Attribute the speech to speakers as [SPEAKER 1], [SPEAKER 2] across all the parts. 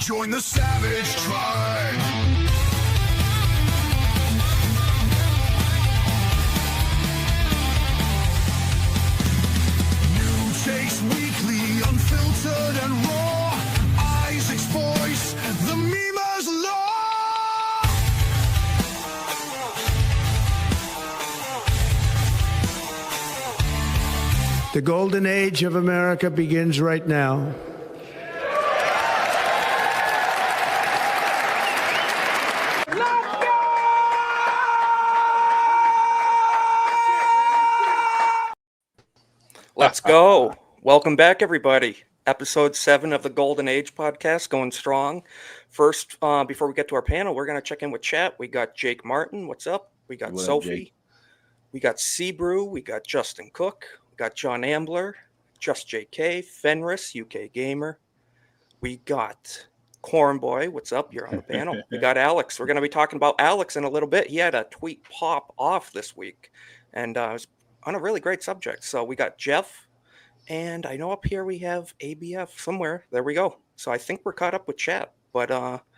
[SPEAKER 1] Join the savage tribe. New takes weekly, unfiltered and raw. Isaac's voice, the memer's law.
[SPEAKER 2] The golden age of America begins right now.
[SPEAKER 3] Let's go. Welcome back, everybody. Episode 7 of the Golden Age podcast, going strong. First, before we get to our panel, we're going to check in with chat. We got Jake Martin. What's up? We got Sophie. We got Sebrew. We got Justin Cook. We got John Ambler, Just JK, Fenris, UK Gamer. We got Cornboy. What's up? You're on the panel. We got Alex. We're going to be talking about Alex in a little bit. He had a tweet pop off this week, and it was on a really great subject. So we got Jeff, and I know up here we have ABF somewhere. There we go. So I think we're caught up with chat. But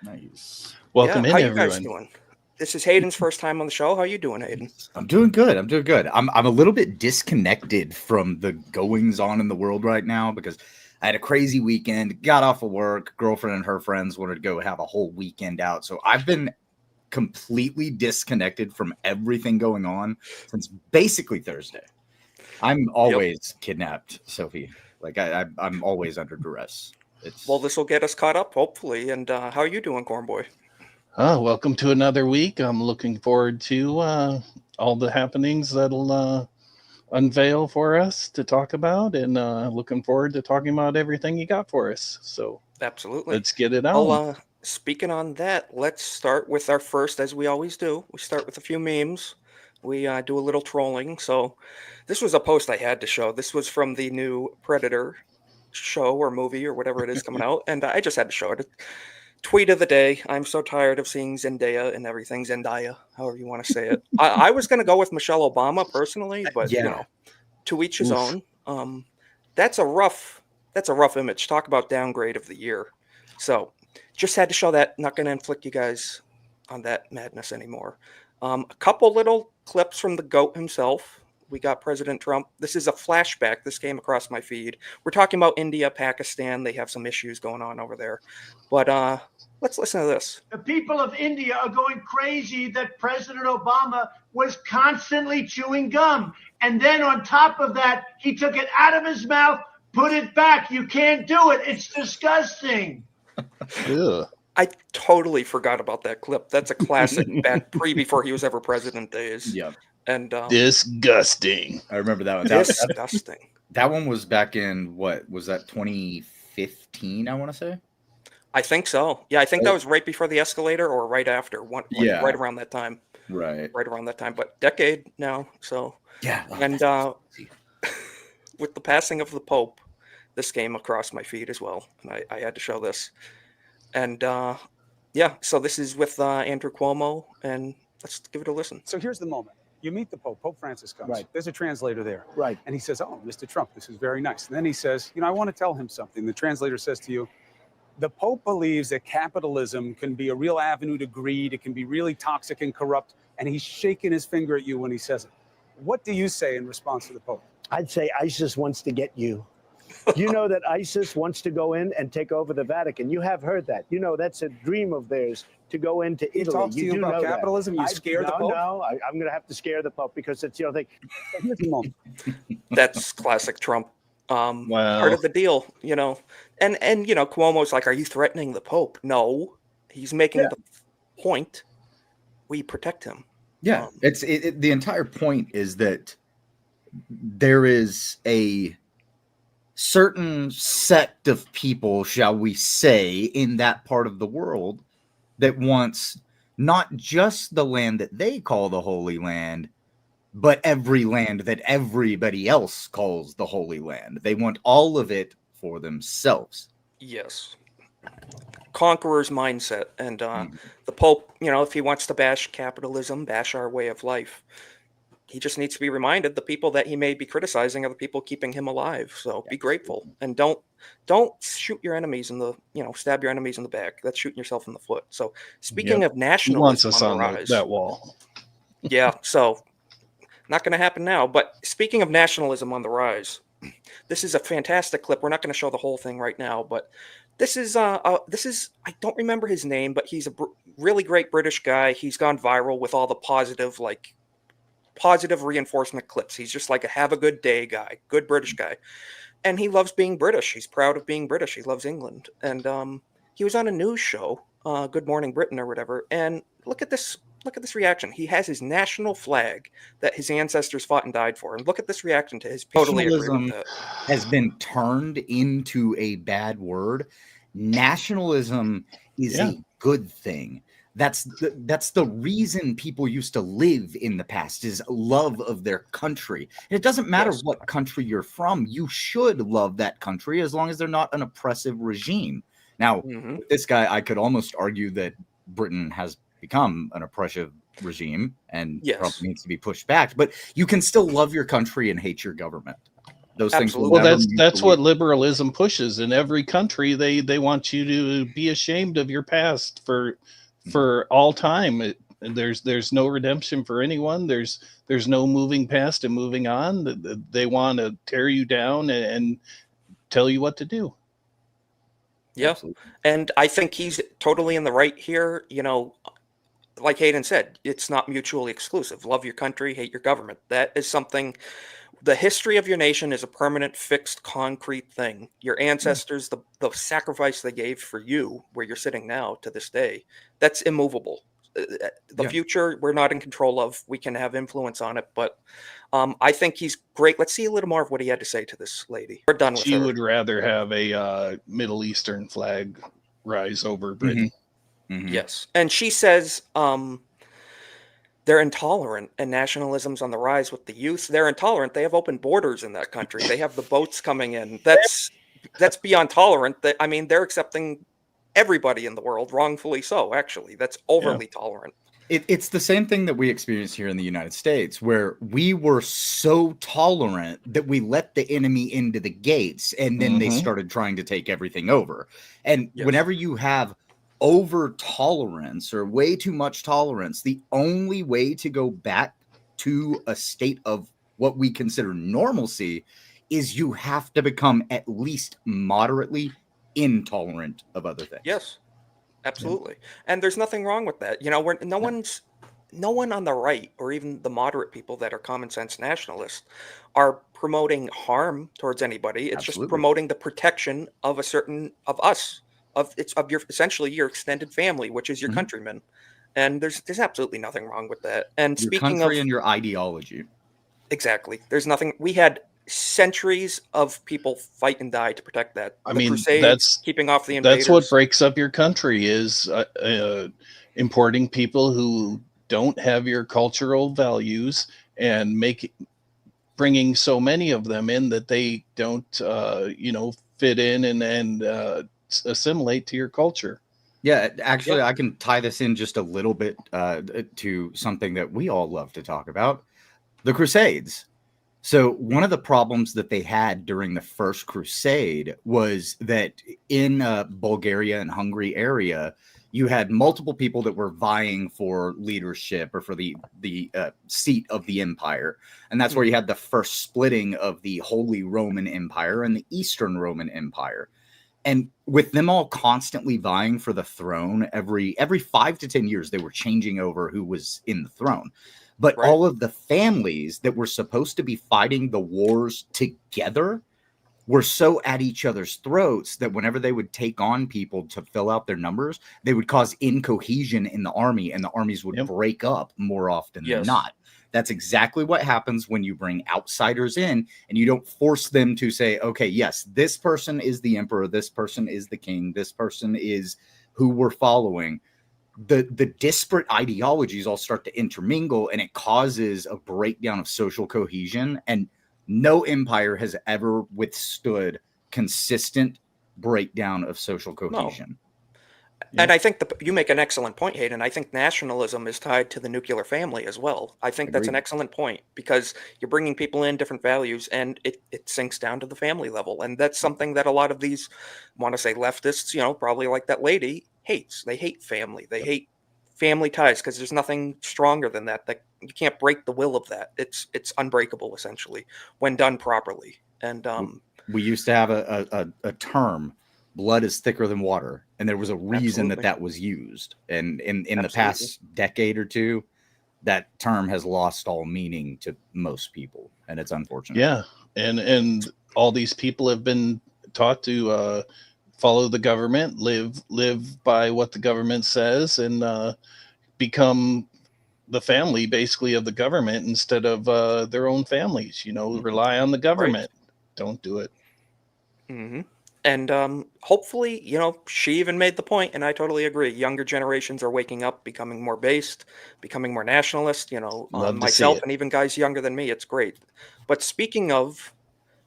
[SPEAKER 4] nice. Welcome in,
[SPEAKER 3] how
[SPEAKER 4] everyone.
[SPEAKER 3] you guys doing? This is Hayden's first time on the show. How you doing, Hayden?
[SPEAKER 5] I'm doing good. I'm a little bit disconnected from the goings on in the world right now because I had a crazy weekend, got off of work, girlfriend and her friends wanted to go have a whole weekend out. So I've been completely disconnected from everything going on since basically Thursday. I'm always kidnapped, Sophie. Like I'm always under duress.
[SPEAKER 3] Well, this will get us caught up, hopefully. And how are you doing, Cornboy?
[SPEAKER 4] Welcome to another week. I'm looking forward to all the happenings that'll unveil for us to talk about, and looking forward to talking about everything you got for us. So
[SPEAKER 3] absolutely,
[SPEAKER 4] let's get it on.
[SPEAKER 3] Well, speaking on that, let's start with our first, as we always do. We start with a few memes. We do a little trolling. So this was a post I had to show. This was from the new Predator show or movie or whatever it is coming out, and I just had to show it. Tweet of the day. I'm so tired of seeing Zendaya and everything. Zendaya, however you want to say it. I was going to go with Michelle Obama personally, but you know, to each his own. That's a rough image. Talk about downgrade of the year. So just had to show that. Not going to inflict you guys on that madness anymore. A couple little clips from the GOAT himself. We got President Trump. This is a flashback. This came across my feed. We're talking about India, Pakistan. They have some issues going on over there. But let's listen to this.
[SPEAKER 6] The people of India are going crazy that President Obama was constantly chewing gum. And then on top of that, he took it out of his mouth, put it back. You can't do it. It's disgusting.
[SPEAKER 3] I totally forgot about that clip. That's a classic back before he was ever president days.
[SPEAKER 5] Yeah.
[SPEAKER 3] And
[SPEAKER 4] disgusting.
[SPEAKER 5] I remember that one.
[SPEAKER 3] Disgusting.
[SPEAKER 5] That one was back in what was that 2015? I want to say.
[SPEAKER 3] I think so. Yeah, I think that was right before the escalator or right after. Right around that time.
[SPEAKER 5] Right
[SPEAKER 3] around that time. But decade now. So
[SPEAKER 5] yeah.
[SPEAKER 3] And with the passing of the Pope, this came across my feed as well, and I had to show this. And so this is with Andrew Cuomo, and let's give it a listen.
[SPEAKER 7] So here's the moment. You meet the Pope. Pope Francis comes.
[SPEAKER 2] Right.
[SPEAKER 7] There's a translator there.
[SPEAKER 2] Right.
[SPEAKER 7] And he says, "Oh, Mr. Trump, this is very nice." And then he says, "I want to tell him something." The translator says to you, "The Pope believes that capitalism can be a real avenue to greed. It can be really toxic and corrupt." And he's shaking his finger at you when he says it. What do you say in response to the Pope?
[SPEAKER 2] I'd say ISIS wants to get you. You know that ISIS wants to go in and take over the Vatican. You have heard that. You know that's a dream of theirs to go into Italy.
[SPEAKER 7] He talks to you about capitalism. You scare the Pope?
[SPEAKER 2] No, I'm going to have to scare the Pope because it's thing.
[SPEAKER 7] Here's the moment.
[SPEAKER 3] That's classic Trump. Part of the deal, and Cuomo's like, "Are you threatening the Pope?" No, he's making the point. We protect him.
[SPEAKER 5] Yeah, the entire point is that there is a certain sect of people, shall we say, in that part of the world that wants not just the land that they call the Holy Land, but every land that everybody else calls the Holy Land. They want all of it for themselves.
[SPEAKER 3] Yes. Conqueror's mindset. And the Pope, if he wants to bash capitalism, bash our way of life, he just needs to be reminded the people that he may be criticizing are the people keeping him alive. So be grateful and don't Don't shoot your enemies in the, stab your enemies in the back. That's shooting yourself in the foot. So speaking
[SPEAKER 4] Yep.
[SPEAKER 3] of
[SPEAKER 4] He
[SPEAKER 3] nationalism
[SPEAKER 4] wants us
[SPEAKER 3] on
[SPEAKER 4] on
[SPEAKER 3] the rise,
[SPEAKER 4] that wall.
[SPEAKER 3] yeah, so not going to happen now. But speaking of nationalism on the rise, this is a fantastic clip. We're not going to show the whole thing right now, but this is I don't remember his name, but he's a really great British guy. He's gone viral with all the positive reinforcement clips. He's just like a have a good day guy, good British guy. And he loves being British. He's proud of being British. He loves England. And he was on a news show, Good Morning Britain or whatever. And look at this reaction. He has his national flag that his ancestors fought and died for. And look at this reaction to his totally agree with
[SPEAKER 5] Nationalism
[SPEAKER 3] that.
[SPEAKER 5] has been turned into a bad word. Nationalism is a good thing. That's the reason people used to live in the past, is love of their country. And it doesn't matter what country you're from. You should love that country as long as they're not an oppressive regime. Now, with this guy, I could almost argue that Britain has become an oppressive regime and probably needs to be pushed back. But you can still love your country and hate your government. Those things will
[SPEAKER 4] well, that's what liberalism pushes. In every country, they want you to be ashamed of your past for all time. There's no redemption for anyone. There's no moving past and moving on. They want to tear you down and tell you what to do.
[SPEAKER 3] Yeah. And I think he's totally in the right here. Like Hayden said, it's not mutually exclusive. Love your country, hate your government. That is something. The history of your nation is a permanent, fixed, concrete thing. Your ancestors, the sacrifice they gave for you, where you're sitting now to this day, that's immovable. The future, we're not in control of. We can have influence on it, but I think he's great. Let's see a little more of what he had to say to this lady. We're done with her.
[SPEAKER 4] She would rather have a Middle Eastern flag rise over Britain.
[SPEAKER 3] Yes. And she says they're intolerant and nationalism's on the rise with the youth. They're intolerant. They have open borders in that country. They have the boats coming in. That's beyond tolerant. They're accepting everybody in the world, wrongfully so, actually. That's overly tolerant.
[SPEAKER 5] It's the same thing that we experience here in the United States, where we were so tolerant that we let the enemy into the gates, and then they started trying to take everything over. And whenever you have over tolerance or way too much tolerance, the only way to go back to a state of what we consider normalcy is you have to become at least moderately intolerant of other things.
[SPEAKER 3] Yes, absolutely. And there's nothing wrong with that. No one on the right, or even the moderate people that are common sense nationalists, are promoting harm towards anybody. It's just promoting the protection of us. Of your essentially your extended family, which is your countrymen, and there's absolutely nothing wrong with that. And
[SPEAKER 5] your
[SPEAKER 3] speaking
[SPEAKER 5] country
[SPEAKER 3] of
[SPEAKER 5] and your ideology,
[SPEAKER 3] exactly, there's nothing. We had centuries of people fight and die to protect that. Crusades,
[SPEAKER 4] that's
[SPEAKER 3] keeping off the invaders.
[SPEAKER 4] That's what breaks up your country, is importing people who don't have your cultural values and bringing so many of them in that they don't fit in and assimilate to your culture.
[SPEAKER 5] Yeah, actually, I can tie this in just a little bit to something that we all love to talk about, the Crusades. So one of the problems that they had during the First Crusade was that in Bulgaria and Hungary area, you had multiple people that were vying for leadership or for the seat of the empire. And that's where you had the first splitting of the Holy Roman Empire and the Eastern Roman Empire. And with them all constantly vying for the throne, every 5 to 10 years, they were changing over who was in the throne. But all of the families that were supposed to be fighting the wars together were so at each other's throats that whenever they would take on people to fill out their numbers, they would cause incohesion in the army, and the armies would break up more often than not. That's exactly what happens when you bring outsiders in and you don't force them to say, okay, yes, this person is the emperor, this person is the king, this person is who we're following. The disparate ideologies all start to intermingle, and it causes a breakdown of social cohesion. And no empire has ever withstood consistent breakdown of social cohesion.
[SPEAKER 3] And I think you make an excellent point, Hayden. I think nationalism is tied to the nuclear family as well. I think that's an
[SPEAKER 5] Agreed.
[SPEAKER 3] excellent point because you're bringing people in different values and it sinks down to the family level. And that's something that a lot of these, want to say leftists, probably like that lady, hates. They hate family. They hate family ties because there's nothing stronger than that. That you can't break the will of that. It's unbreakable essentially when done properly. And
[SPEAKER 5] we used to have a term, blood is thicker than water, and there was a reason
[SPEAKER 3] Absolutely.
[SPEAKER 5] that was used. And in the
[SPEAKER 3] Absolutely.
[SPEAKER 5] past decade or two, that term has lost all meaning to most people, and it's unfortunate.
[SPEAKER 4] Yeah, and all these people have been taught to follow the government, live by what the government says, and become the family basically of the government instead of their own families. Rely on the government. Don't do it.
[SPEAKER 3] Mm-hmm. And hopefully, she even made the point, and I totally agree. Younger generations are waking up, becoming more based, becoming more nationalist.
[SPEAKER 4] Love to see
[SPEAKER 3] Myself
[SPEAKER 4] it.
[SPEAKER 3] and even guys younger than me. It's great. But speaking of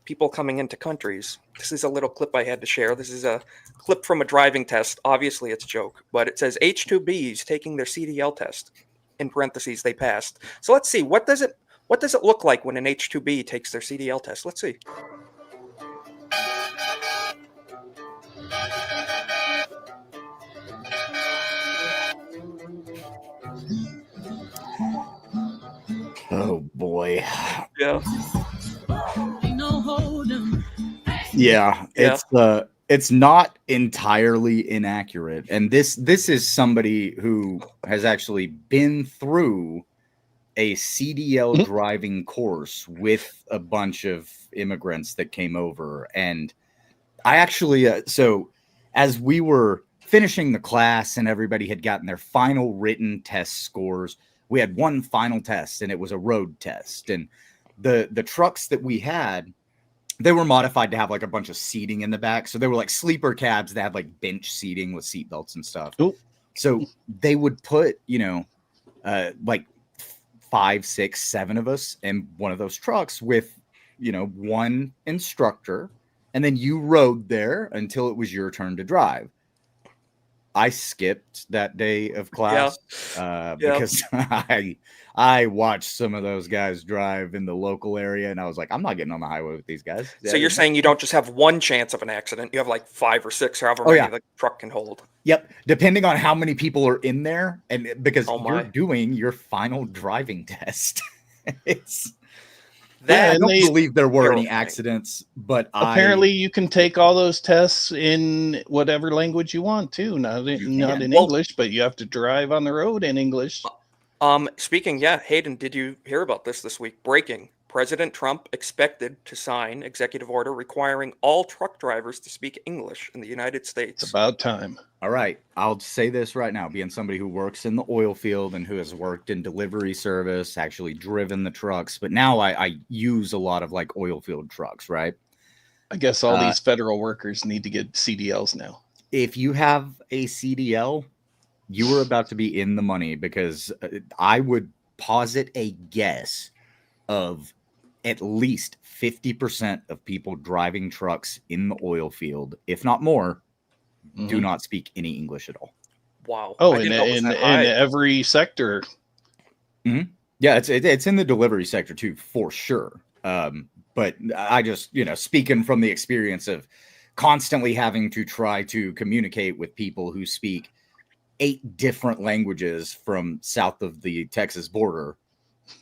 [SPEAKER 3] people coming into countries, this is a little clip I had to share. This is a clip from a driving test. Obviously, it's a joke, but it says H-2Bs taking their CDL test. In parentheses, they passed. So let's see. What does it look like when an H-2B takes their CDL test? Let's see.
[SPEAKER 5] Oh boy.
[SPEAKER 3] Yeah.
[SPEAKER 5] Yeah,
[SPEAKER 3] Yeah.
[SPEAKER 5] it's not entirely inaccurate. And this is somebody who has actually been through a CDL driving course with a bunch of immigrants that came over. And I actually so as we were finishing the class and everybody had gotten their final written test scores, we had one final test, and it was a road test. And the trucks that we had, they were modified to have like a bunch of seating in the back. So they were like sleeper cabs that had like bench seating with seatbelts and stuff.
[SPEAKER 4] Ooh.
[SPEAKER 5] So they would put, like 5, 6, 7 of us in one of those trucks with, one instructor. And then you rode there until it was your turn to drive. I skipped that day of class because I watched some of those guys drive in the local area, and I was like, I'm not getting on the highway with these guys.
[SPEAKER 3] So you're saying you don't just have one chance of an accident, you have like 5 or 6, however many the truck can hold.
[SPEAKER 5] Yep. Depending on how many people are in there, and because
[SPEAKER 3] Oh
[SPEAKER 5] you're
[SPEAKER 3] my.
[SPEAKER 5] doing your final driving test. It's
[SPEAKER 3] That
[SPEAKER 5] I don't
[SPEAKER 4] they-
[SPEAKER 5] believe there were any
[SPEAKER 3] terrifying.
[SPEAKER 5] accidents, but
[SPEAKER 4] Apparently, you can take all those tests in whatever language you want too. Not in
[SPEAKER 5] can.
[SPEAKER 3] Well-
[SPEAKER 4] English, but you have to drive on the road in English.
[SPEAKER 3] Speaking, Hayden, did you hear about this week? Breaking. President Trump expected to sign executive order requiring all truck drivers to speak English in the United States.
[SPEAKER 4] It's about time.
[SPEAKER 5] All right. I'll say this right now, being somebody who works in the oil field and who has worked in delivery service, actually driven the trucks, but now I use a lot of like oil field trucks, right?
[SPEAKER 4] I guess all these federal workers need to get CDLs now.
[SPEAKER 5] If you have a CDL, you are about to be in the money, because I would posit a guess of at least 50% of people driving trucks in the oil field, if not more, do not speak any English at all.
[SPEAKER 3] Wow.
[SPEAKER 4] Oh,
[SPEAKER 3] I
[SPEAKER 4] in
[SPEAKER 3] didn't know it was that
[SPEAKER 4] in
[SPEAKER 3] high.
[SPEAKER 4] every sector.
[SPEAKER 5] Yeah, it's in the delivery sector too, for sure. But I just, speaking from the experience of constantly having to try to communicate with people who speak 8 different languages from south of the Texas border,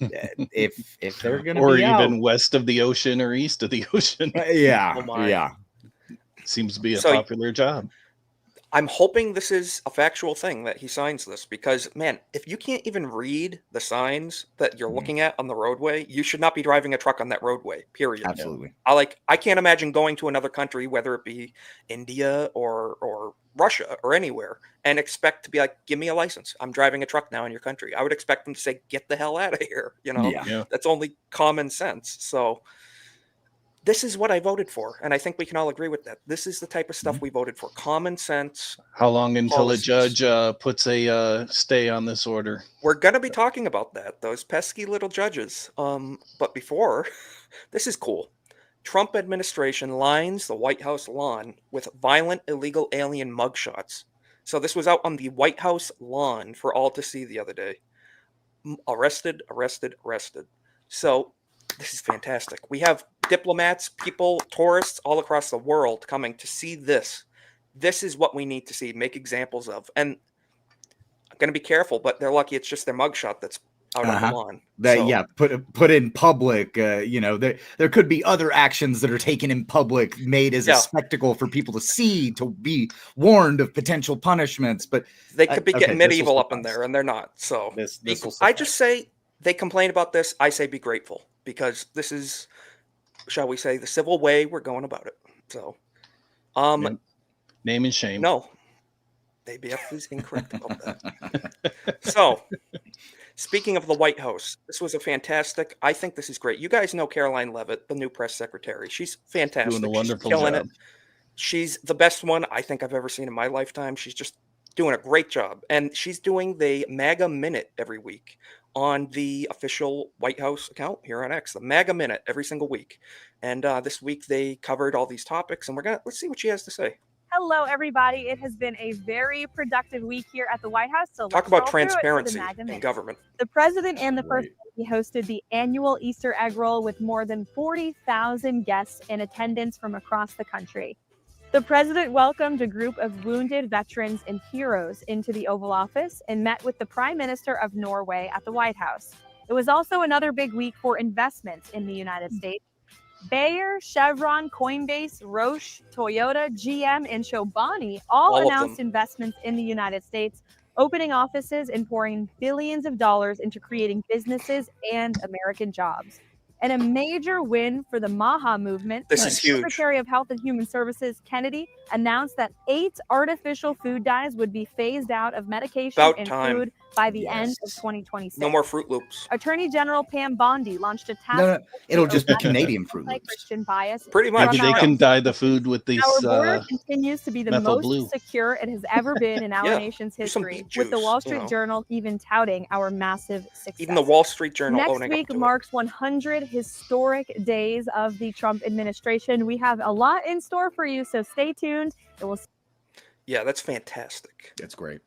[SPEAKER 5] if they're gonna
[SPEAKER 4] Or
[SPEAKER 5] be
[SPEAKER 4] even
[SPEAKER 5] out,
[SPEAKER 4] west of the ocean or east of the ocean.
[SPEAKER 5] yeah,
[SPEAKER 3] Oh my.
[SPEAKER 5] yeah.
[SPEAKER 4] Seems to be a
[SPEAKER 3] So-
[SPEAKER 4] popular job.
[SPEAKER 3] I'm hoping this is a factual thing that he signs this because, man, if you can't even read the signs that you're looking at on the roadway, you should not be driving a truck on that roadway, period.
[SPEAKER 5] Absolutely.
[SPEAKER 3] I can't imagine going to another country, whether it be India or Russia or anywhere, and expect to be like, give me a license. I'm driving a truck now in your country. I would expect them to say, get the hell out of here.
[SPEAKER 5] Yeah.
[SPEAKER 4] Yeah.
[SPEAKER 3] That's only common sense. So this is what I voted for. And I think we can all agree with that. This is the type of stuff we voted for. Common sense.
[SPEAKER 4] How long until a
[SPEAKER 3] Policies.
[SPEAKER 4] judge puts a stay on this order?
[SPEAKER 3] We're going to be talking about that, those pesky little judges. But before, this is cool. Trump administration lines the White House lawn with violent illegal alien mugshots. So this was out on the White House lawn for all to see the other day. Arrested, arrested, arrested. So this is fantastic. We have diplomats, people, tourists all across the world coming to see this. This is what we need to see, make examples of. And I'm going to be careful, but they're lucky it's just their mugshot that's out on the lawn.
[SPEAKER 5] That
[SPEAKER 3] So,
[SPEAKER 5] yeah, put in public. There could be other actions that are taken in public, made as a
[SPEAKER 3] Yeah.
[SPEAKER 5] spectacle for people to see, to be warned of potential punishments. But
[SPEAKER 3] they could be
[SPEAKER 5] okay,
[SPEAKER 3] getting
[SPEAKER 5] this will
[SPEAKER 3] medieval up in
[SPEAKER 5] suffice.
[SPEAKER 3] there, and they're not. So
[SPEAKER 5] This
[SPEAKER 3] be-
[SPEAKER 5] will
[SPEAKER 3] I just say they complain about this. I say be grateful, because this is, shall we say, the civil way we're going about it. So,
[SPEAKER 4] Name and shame.
[SPEAKER 3] no, ABF is incorrect about that. So, speaking of the White House, this was a fantastic. I think this is great. You guys know Caroline Levitt, the new press secretary. She's fantastic.
[SPEAKER 4] Doing a
[SPEAKER 3] She's
[SPEAKER 4] wonderful
[SPEAKER 3] killing
[SPEAKER 4] job.
[SPEAKER 3] it. She's the best one I think I've ever seen in my lifetime. She's just doing a great job. And she's doing the MAGA Minute every week on the official White House account here on X, the MAGA Minute every single week. And this week they covered all these topics, and let's see what she has to say.
[SPEAKER 8] Hello, everybody. It has been a very productive week here at the White House. So
[SPEAKER 3] Talk
[SPEAKER 8] let's
[SPEAKER 3] about
[SPEAKER 8] roll through it for the
[SPEAKER 3] transparency
[SPEAKER 8] MAGA
[SPEAKER 3] in
[SPEAKER 8] Minute.
[SPEAKER 3] government.
[SPEAKER 8] The president and the
[SPEAKER 5] Great.
[SPEAKER 8] first lady hosted the annual Easter egg roll with more than 40,000 guests in attendance from across the country. The president welcomed a group of wounded veterans and heroes into the Oval Office and met with the Prime Minister of Norway at the White House. It was also another big week for investments in the United States. Bayer, Chevron, Coinbase, Roche, Toyota, GM, and Chobani all
[SPEAKER 3] All of
[SPEAKER 8] announced
[SPEAKER 3] them.
[SPEAKER 8] investments in the United States, opening offices and pouring billions of dollars into creating businesses and American jobs. And a major win for the MAHA movement.
[SPEAKER 3] This is huge.
[SPEAKER 8] Secretary of Health and Human Services Kennedy announced that 8 artificial food dyes would be phased out of medication
[SPEAKER 3] About
[SPEAKER 8] and
[SPEAKER 3] time.
[SPEAKER 8] food by the end of
[SPEAKER 5] Yes.
[SPEAKER 8] 2026.
[SPEAKER 3] No more Fruit Loops.
[SPEAKER 8] Attorney General Pam Bondi launched a task
[SPEAKER 5] No, it'll just be
[SPEAKER 8] force to
[SPEAKER 5] Canadian Fruit
[SPEAKER 8] combat
[SPEAKER 5] Loops.
[SPEAKER 8] Christian bias.
[SPEAKER 3] Pretty much.
[SPEAKER 4] Maybe they
[SPEAKER 8] Our-
[SPEAKER 4] can dye the food with these.
[SPEAKER 8] Our border continues to be the
[SPEAKER 4] methyl
[SPEAKER 8] most
[SPEAKER 4] blue.
[SPEAKER 8] secure it has ever been in our
[SPEAKER 3] Yeah,
[SPEAKER 8] nation's
[SPEAKER 3] do some
[SPEAKER 8] history,
[SPEAKER 3] beet
[SPEAKER 8] with the
[SPEAKER 3] juice,
[SPEAKER 8] Wall
[SPEAKER 3] you
[SPEAKER 8] Street
[SPEAKER 3] know.
[SPEAKER 8] Journal even touting our massive success.
[SPEAKER 3] Even the Wall Street Journal
[SPEAKER 8] Next
[SPEAKER 3] owning
[SPEAKER 8] week
[SPEAKER 3] up to
[SPEAKER 8] marks 100 historic days of the Trump administration. We have a lot in store for you, so stay tuned. And we'll
[SPEAKER 3] it. Yeah, that's fantastic.
[SPEAKER 5] That's great.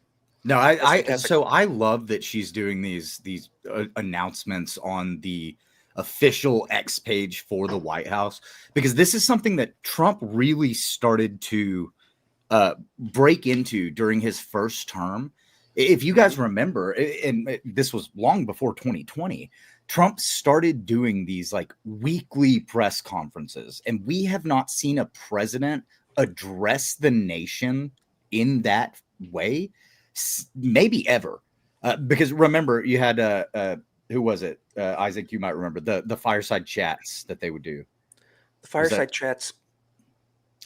[SPEAKER 5] No, I
[SPEAKER 3] fantastic.
[SPEAKER 5] so I love that she's doing these announcements on the official X page for the White House, because this is something that Trump really started to break into during his first term. If you guys remember, and this was long before 2020, Trump started doing these like weekly press conferences, and we have not seen a president address the nation in that way maybe ever. Because remember, you had who was it? Isaac, you might remember the fireside chats that they would do.
[SPEAKER 3] The fireside chats.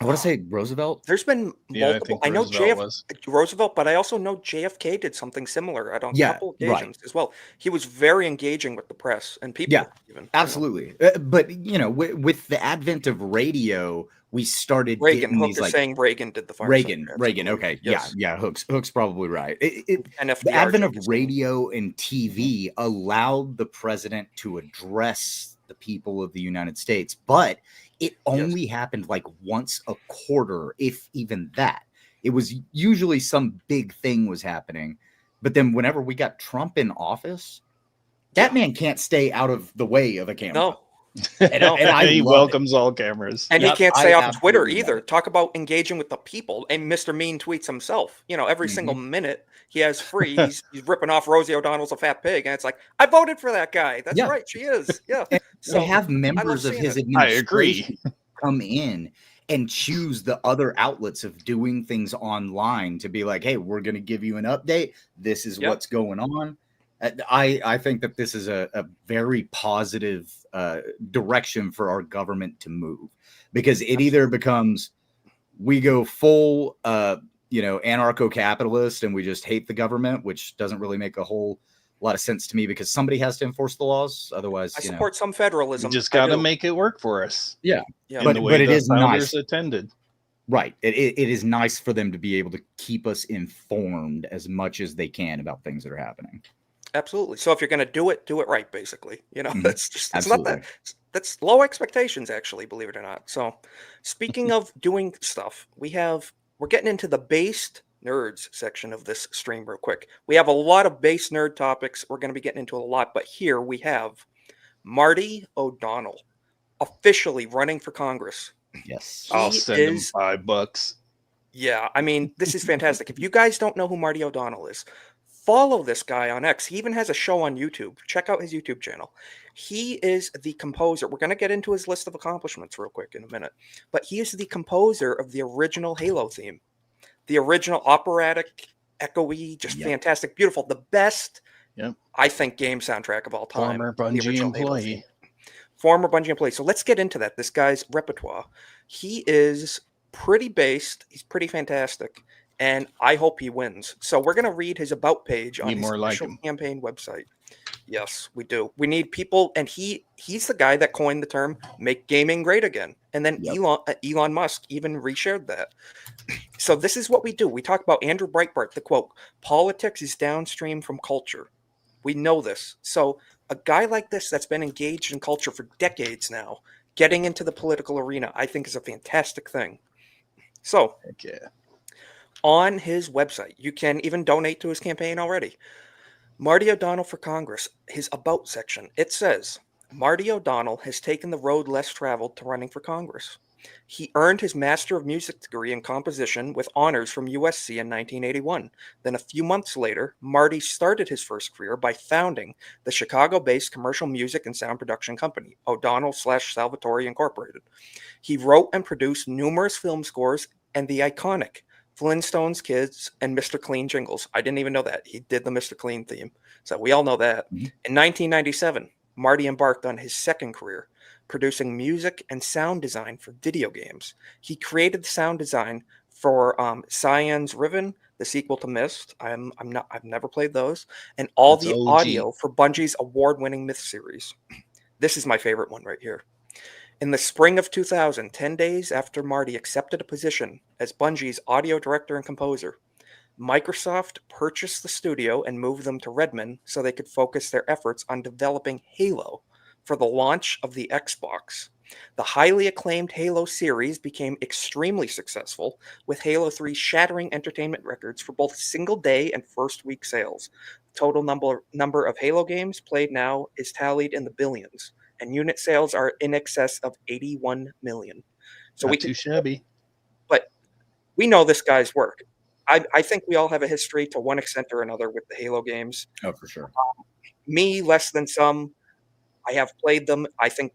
[SPEAKER 5] I want to say Roosevelt.
[SPEAKER 3] There's been
[SPEAKER 4] Yeah, I
[SPEAKER 3] multiple.
[SPEAKER 4] think
[SPEAKER 3] I know
[SPEAKER 4] Roosevelt was.
[SPEAKER 3] Roosevelt, but I also know JFK did something similar on a
[SPEAKER 5] Yeah,
[SPEAKER 3] couple
[SPEAKER 5] right.
[SPEAKER 3] occasions as well. He was very engaging with the press and people.
[SPEAKER 5] Yeah,
[SPEAKER 3] even, you know.
[SPEAKER 5] Absolutely. But with the advent of radio, we started
[SPEAKER 3] Reagan.
[SPEAKER 5] getting
[SPEAKER 3] Hook
[SPEAKER 5] these
[SPEAKER 3] is
[SPEAKER 5] like
[SPEAKER 3] saying Reagan did the fireside
[SPEAKER 5] Reagan.
[SPEAKER 3] chats, I
[SPEAKER 5] Reagan.
[SPEAKER 3] believe.
[SPEAKER 5] Okay.
[SPEAKER 3] Yes.
[SPEAKER 5] Yeah. Hook's probably right.
[SPEAKER 3] And
[SPEAKER 5] The
[SPEAKER 3] FDR
[SPEAKER 5] advent
[SPEAKER 3] did
[SPEAKER 5] of
[SPEAKER 3] the same.
[SPEAKER 5] radio and TV allowed the president to address the people of the United States, but it only happened like once a quarter, if even that. It was usually some big thing was happening. But then whenever we got Trump in office, that man can't stay out of the way of a camera.
[SPEAKER 3] No.
[SPEAKER 5] And,
[SPEAKER 3] No.
[SPEAKER 5] and I
[SPEAKER 4] he
[SPEAKER 5] love
[SPEAKER 4] welcomes all cameras.
[SPEAKER 3] And
[SPEAKER 5] Yep,
[SPEAKER 3] he can't
[SPEAKER 5] I
[SPEAKER 3] stay off Twitter
[SPEAKER 5] absolutely love
[SPEAKER 3] either.
[SPEAKER 5] it.
[SPEAKER 3] Talk about engaging with the people. And Mr. Mean tweets himself. You know, every single minute he has free, he's ripping off Rosie O'Donnell's a fat pig. And it's like, I voted for that guy. That's
[SPEAKER 5] Yeah.
[SPEAKER 3] right. She is. Yeah.
[SPEAKER 5] And
[SPEAKER 3] So
[SPEAKER 5] to have members of
[SPEAKER 3] seeing
[SPEAKER 5] his
[SPEAKER 3] it.
[SPEAKER 4] I agree.
[SPEAKER 5] administration come in and choose the other outlets of doing things online to be like, hey, we're going to give you an update. This is
[SPEAKER 3] Yep.
[SPEAKER 5] what's going on. I think that this is a very positive direction for our government to move, because it either becomes we go full, anarcho-capitalist and we just hate the government, which doesn't really make a whole lot of sense to me, because somebody has to enforce the laws. Otherwise,
[SPEAKER 3] I support some federalism.
[SPEAKER 4] We just
[SPEAKER 3] I
[SPEAKER 4] got to
[SPEAKER 3] do.
[SPEAKER 4] make it work for us.
[SPEAKER 3] Yeah.
[SPEAKER 4] in
[SPEAKER 5] But-
[SPEAKER 4] the way
[SPEAKER 5] but it
[SPEAKER 4] the
[SPEAKER 5] is
[SPEAKER 4] founders
[SPEAKER 5] nice.
[SPEAKER 4] attended.
[SPEAKER 5] right. It is nice for them to be able to keep us informed as much as they can about things that are happening.
[SPEAKER 3] Absolutely. So if you're going to do it right, basically. You know,
[SPEAKER 5] Mhm.
[SPEAKER 3] that's just, it's not
[SPEAKER 5] Absolutely.
[SPEAKER 3] that, that's low expectations, actually, believe it or not. So speaking of doing stuff, we're getting into the based nerds section of this stream real quick. We have a lot of base nerd topics. We're going to be getting into a lot, but here we have Marty O'Donnell officially running for Congress.
[SPEAKER 5] Yes.
[SPEAKER 4] I'll
[SPEAKER 3] He
[SPEAKER 4] send him
[SPEAKER 3] is-
[SPEAKER 4] $5.
[SPEAKER 3] Yeah, I mean, this is fantastic. If you guys don't know who Marty O'Donnell is, follow this guy on X. He even has a show on YouTube. Check out his YouTube channel. He is the composer. We're going to get into his list of accomplishments real quick in a minute. But he is the composer of the original Halo theme. The original operatic, echoey, just
[SPEAKER 5] Yep.
[SPEAKER 3] fantastic, beautiful. The best,
[SPEAKER 4] Yep.
[SPEAKER 3] I think, game soundtrack of all time.
[SPEAKER 4] Former
[SPEAKER 3] the
[SPEAKER 4] Bungie
[SPEAKER 3] original Halo
[SPEAKER 4] employee.
[SPEAKER 3] theme. Former Bungie employee. So let's get into that. This guy's repertoire. He is pretty based. He's pretty fantastic. And I hope he wins. So we're going to read his about page on
[SPEAKER 4] Need
[SPEAKER 3] his
[SPEAKER 4] more like
[SPEAKER 3] official
[SPEAKER 4] him.
[SPEAKER 3] campaign website. Yes, we do. We need people, and he's the guy that coined the term "make gaming great again." And then
[SPEAKER 5] Yep.
[SPEAKER 3] Elon Musk even reshared that. So this is what we do. We talk about Andrew Breitbart, the quote, "Politics is downstream from culture." We know this. So a guy like this that's been engaged in culture for decades now, getting into the political arena, I think is a fantastic thing. So
[SPEAKER 4] Heck yeah.
[SPEAKER 3] on his website, you can even donate to his campaign already. Marty O'Donnell for Congress, his About section, it says, Marty O'Donnell has taken the road less traveled to running for Congress. He earned his Master of Music degree in composition with honors from USC in 1981. Then a few months later, Marty started his first career by founding the Chicago-based commercial music and sound production company, O'Donnell/Salvatore Incorporated. He wrote and produced numerous film scores and the iconic Flintstones Kids and Mr. Clean jingles. I didn't even know that. He did the Mr. Clean theme. So we all know that.
[SPEAKER 5] Mhm.
[SPEAKER 3] In 1997, Marty embarked on his second career, producing music and sound design for video games. He created the sound design for Cyan's Riven, the sequel to Myst. I've never played those, and all
[SPEAKER 4] That's
[SPEAKER 3] the
[SPEAKER 4] OG.
[SPEAKER 3] audio for Bungie's award-winning Myth series. This is my favorite one right here. In the spring of 2000, 10 days after Marty accepted a position as Bungie's audio director and composer, Microsoft purchased the studio and moved them to Redmond so they could focus their efforts on developing Halo for the launch of the Xbox. The highly acclaimed Halo series became extremely successful, with Halo 3 shattering entertainment records for both single day and first week sales. Total number of Halo games played now is tallied in the billions, and unit sales are in excess of 81 million. So
[SPEAKER 4] Not
[SPEAKER 3] we
[SPEAKER 4] too
[SPEAKER 3] can,
[SPEAKER 4] shabby.
[SPEAKER 3] but we know this guy's work. I think we all have a history to one extent or another with the Halo games.
[SPEAKER 5] Oh, for sure.
[SPEAKER 3] Me, less than some. I have played them. I think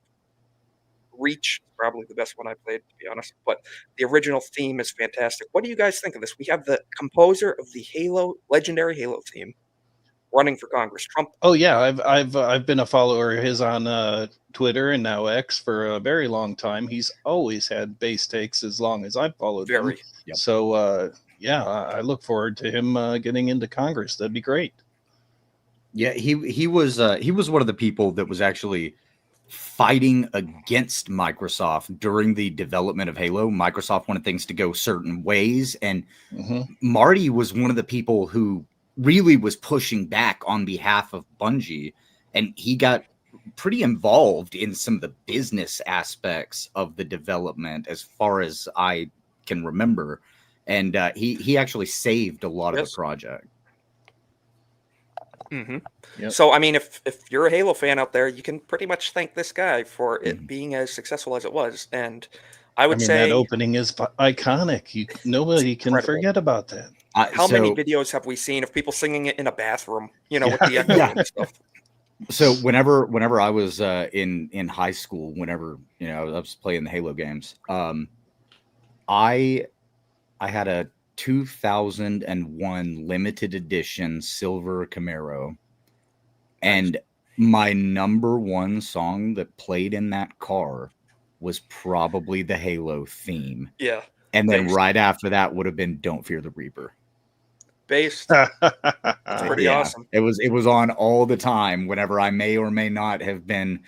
[SPEAKER 3] Reach is probably the best one I played, to be honest. But the original theme is fantastic. What do you guys think of this? We have the composer of the legendary Halo theme, running for Congress. Trump.
[SPEAKER 4] Oh yeah, I've been a follower of his on Twitter and now X for a very long time. He's always had bass takes as long as I've followed him.
[SPEAKER 3] Very.
[SPEAKER 5] Yep.
[SPEAKER 4] So yeah, I look forward to him getting into Congress. That'd be great.
[SPEAKER 5] Yeah, he was one of the people that was actually fighting against Microsoft during the development of Halo. Microsoft wanted things to go certain ways, and Marty was one of the people who really was pushing back on behalf of Bungie, and he got pretty involved in some of the business aspects of the development as far as I can remember, and he actually saved a lot of
[SPEAKER 3] Yes.
[SPEAKER 5] the project.
[SPEAKER 3] Mm-hmm.
[SPEAKER 4] Yep.
[SPEAKER 3] So, I mean, if you're a Halo fan out there, you can pretty much thank this guy for it
[SPEAKER 5] Mhm.
[SPEAKER 3] being as successful as it was. And I would
[SPEAKER 4] I mean,
[SPEAKER 3] say,
[SPEAKER 4] that opening is iconic. Nobody can
[SPEAKER 3] incredible.
[SPEAKER 4] forget about that.
[SPEAKER 3] how many
[SPEAKER 5] So-
[SPEAKER 3] videos have we seen of people singing it in a bathroom? You know, with the echo
[SPEAKER 5] Yeah.
[SPEAKER 3] and stuff.
[SPEAKER 5] So whenever I was in high school, whenever I was playing the Halo games, I had a 2001 limited edition silver Camaro, and my number one song that played in that car was probably the Halo theme,
[SPEAKER 3] Yeah,
[SPEAKER 5] and then
[SPEAKER 3] Based.
[SPEAKER 5] right after that would have been "Don't Fear the Reaper."
[SPEAKER 3] based. That's pretty
[SPEAKER 5] Yeah,
[SPEAKER 3] awesome.
[SPEAKER 5] It was on all the time whenever I may or may not have been,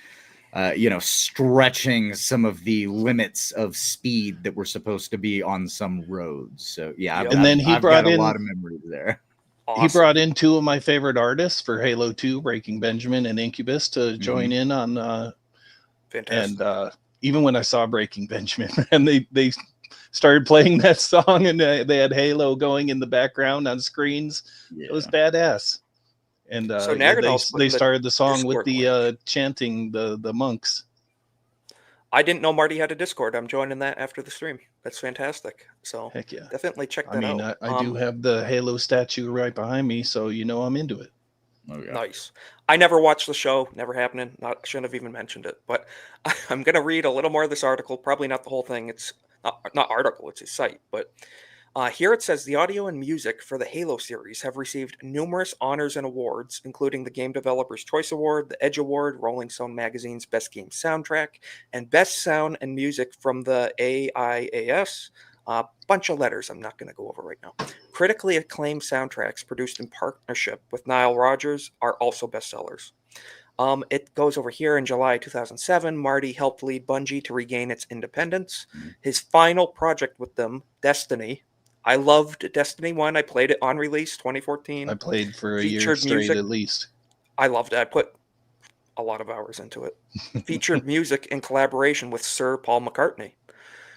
[SPEAKER 5] stretching some of the limits of speed that were supposed to be on some roads. So yeah,
[SPEAKER 3] Yep.
[SPEAKER 4] And then he
[SPEAKER 5] I've
[SPEAKER 4] brought
[SPEAKER 5] got a
[SPEAKER 4] in-
[SPEAKER 5] lot of memories there.
[SPEAKER 3] Awesome.
[SPEAKER 4] He brought in two of my favorite artists for Halo 2, Breaking Benjamin and Incubus, to join in on
[SPEAKER 3] Fantastic.
[SPEAKER 4] and even when I saw Breaking Benjamin, and they started playing that song, and they had Halo going in the background on screens.
[SPEAKER 5] Yeah.
[SPEAKER 4] It was badass. And
[SPEAKER 3] So
[SPEAKER 4] yeah,
[SPEAKER 3] Naganal's
[SPEAKER 4] they
[SPEAKER 3] putting the
[SPEAKER 4] started the song with
[SPEAKER 3] Discord
[SPEAKER 4] the
[SPEAKER 3] link.
[SPEAKER 4] chanting the monks.
[SPEAKER 3] I didn't know Marty had a Discord. I'm joining that after the stream. That's fantastic. So
[SPEAKER 4] Heck yeah.
[SPEAKER 3] definitely check
[SPEAKER 4] I
[SPEAKER 3] that
[SPEAKER 4] mean,
[SPEAKER 3] out.
[SPEAKER 4] I do have the Halo statue right behind me, so I'm into it.
[SPEAKER 5] Oh, yeah.
[SPEAKER 3] Nice. I never watched the show. Never happening. Shouldn't have even mentioned it. But I'm going to read a little more of this article. Probably not the whole thing. It's not article. It's a site. But here it says the audio and music for the Halo series have received numerous honors and awards, including the Game Developers Choice Award, the Edge Award, Rolling Stone Magazine's Best Game Soundtrack, and Best Sound and Music from the AIAS. A bunch of letters I'm not going to go over right now. Critically acclaimed soundtracks produced in partnership with Nile Rodgers are also bestsellers. It goes over here in July 2007. Marty helped lead Bungie to regain its independence. His final project with them, Destiny. I loved Destiny 1. I played it on release 2014.
[SPEAKER 4] I played for a year
[SPEAKER 3] Featured
[SPEAKER 4] straight
[SPEAKER 3] music.
[SPEAKER 4] at least.
[SPEAKER 3] I loved it. I put a lot of hours into it. Featured music in collaboration with Sir Paul McCartney.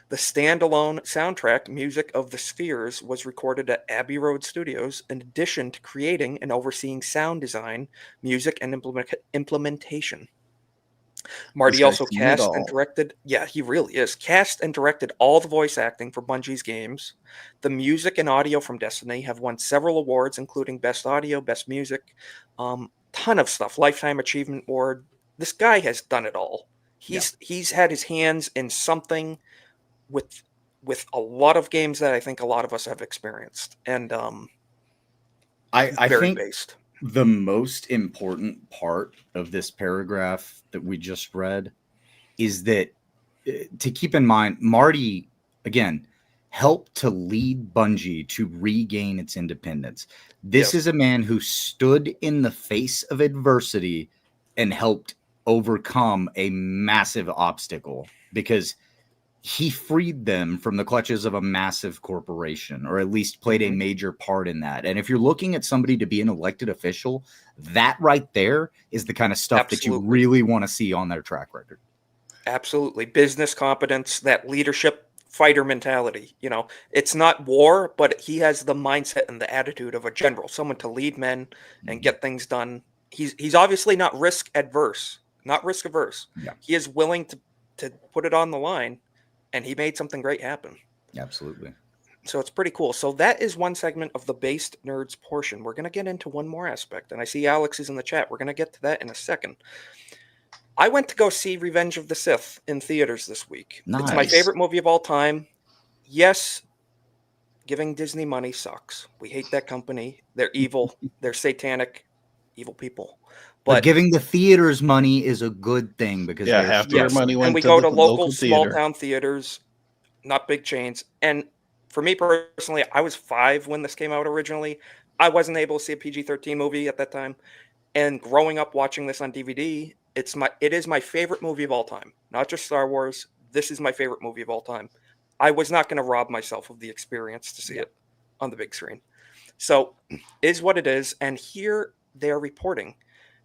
[SPEAKER 3] The standalone soundtrack, Music of the Spheres, was recorded at Abbey Road Studios in addition to creating and overseeing sound design, music, and implementation. Marty
[SPEAKER 5] This guy's
[SPEAKER 3] also
[SPEAKER 5] seen it
[SPEAKER 3] cast and
[SPEAKER 5] all.
[SPEAKER 3] directed, yeah, he really is, cast and directed all the voice acting for Bungie's games. The music and audio from Destiny have won several awards, including Best Audio, Best Music, ton of stuff, Lifetime Achievement Award. This guy has done it all. He's had his hands in something with a lot of games that I think a lot of us have experienced, and
[SPEAKER 5] I
[SPEAKER 3] very
[SPEAKER 5] think
[SPEAKER 3] based.
[SPEAKER 5] the most important part of this paragraph that we just read is that to keep in mind, Marty, again, helped to lead Bungie to regain its independence. This
[SPEAKER 3] Yes.
[SPEAKER 5] is a man who stood in the face of adversity and helped overcome a massive obstacle because he freed them from the clutches of a massive corporation, or at least played a major part in that. And if you're looking at somebody to be an elected official, that right there is the kind of stuff that you
[SPEAKER 3] Absolutely.
[SPEAKER 5] really want to see on their track record.
[SPEAKER 3] Absolutely. Business competence, that leadership fighter mentality. It's not war, but he has the mindset and the attitude of a general, someone to lead men and get things done. He's obviously not risk averse.
[SPEAKER 5] Yeah.
[SPEAKER 3] He is willing to put it on the line, and he made something great happen.
[SPEAKER 5] Absolutely.
[SPEAKER 3] So it's pretty cool. So that is one segment of the Based Nerds portion. We're going to get into one more aspect, and I see Alex is in the chat. We're going to get to that in a second. I went to go see Revenge of the Sith in theaters this week. It's my
[SPEAKER 5] Nice.
[SPEAKER 3] favorite movie of all time. Yes, giving Disney money sucks. We hate that company. They're evil. They're satanic, evil people.
[SPEAKER 5] But giving the theaters money is a good thing because
[SPEAKER 4] Yeah,
[SPEAKER 5] they're
[SPEAKER 4] half their
[SPEAKER 3] Yes,
[SPEAKER 4] money went
[SPEAKER 3] and we
[SPEAKER 4] to
[SPEAKER 3] go
[SPEAKER 4] the
[SPEAKER 3] to local small
[SPEAKER 4] theater.
[SPEAKER 3] town theaters, not big chains. And for me personally, I was 5 when this came out originally. I wasn't able to see a PG-13 movie at that time. And growing up watching this on DVD, it is my favorite movie of all time. Not just Star Wars. This is my favorite movie of all time. I was not going to rob myself of the experience to see it on the big screen. So, is what it is. And here they're reporting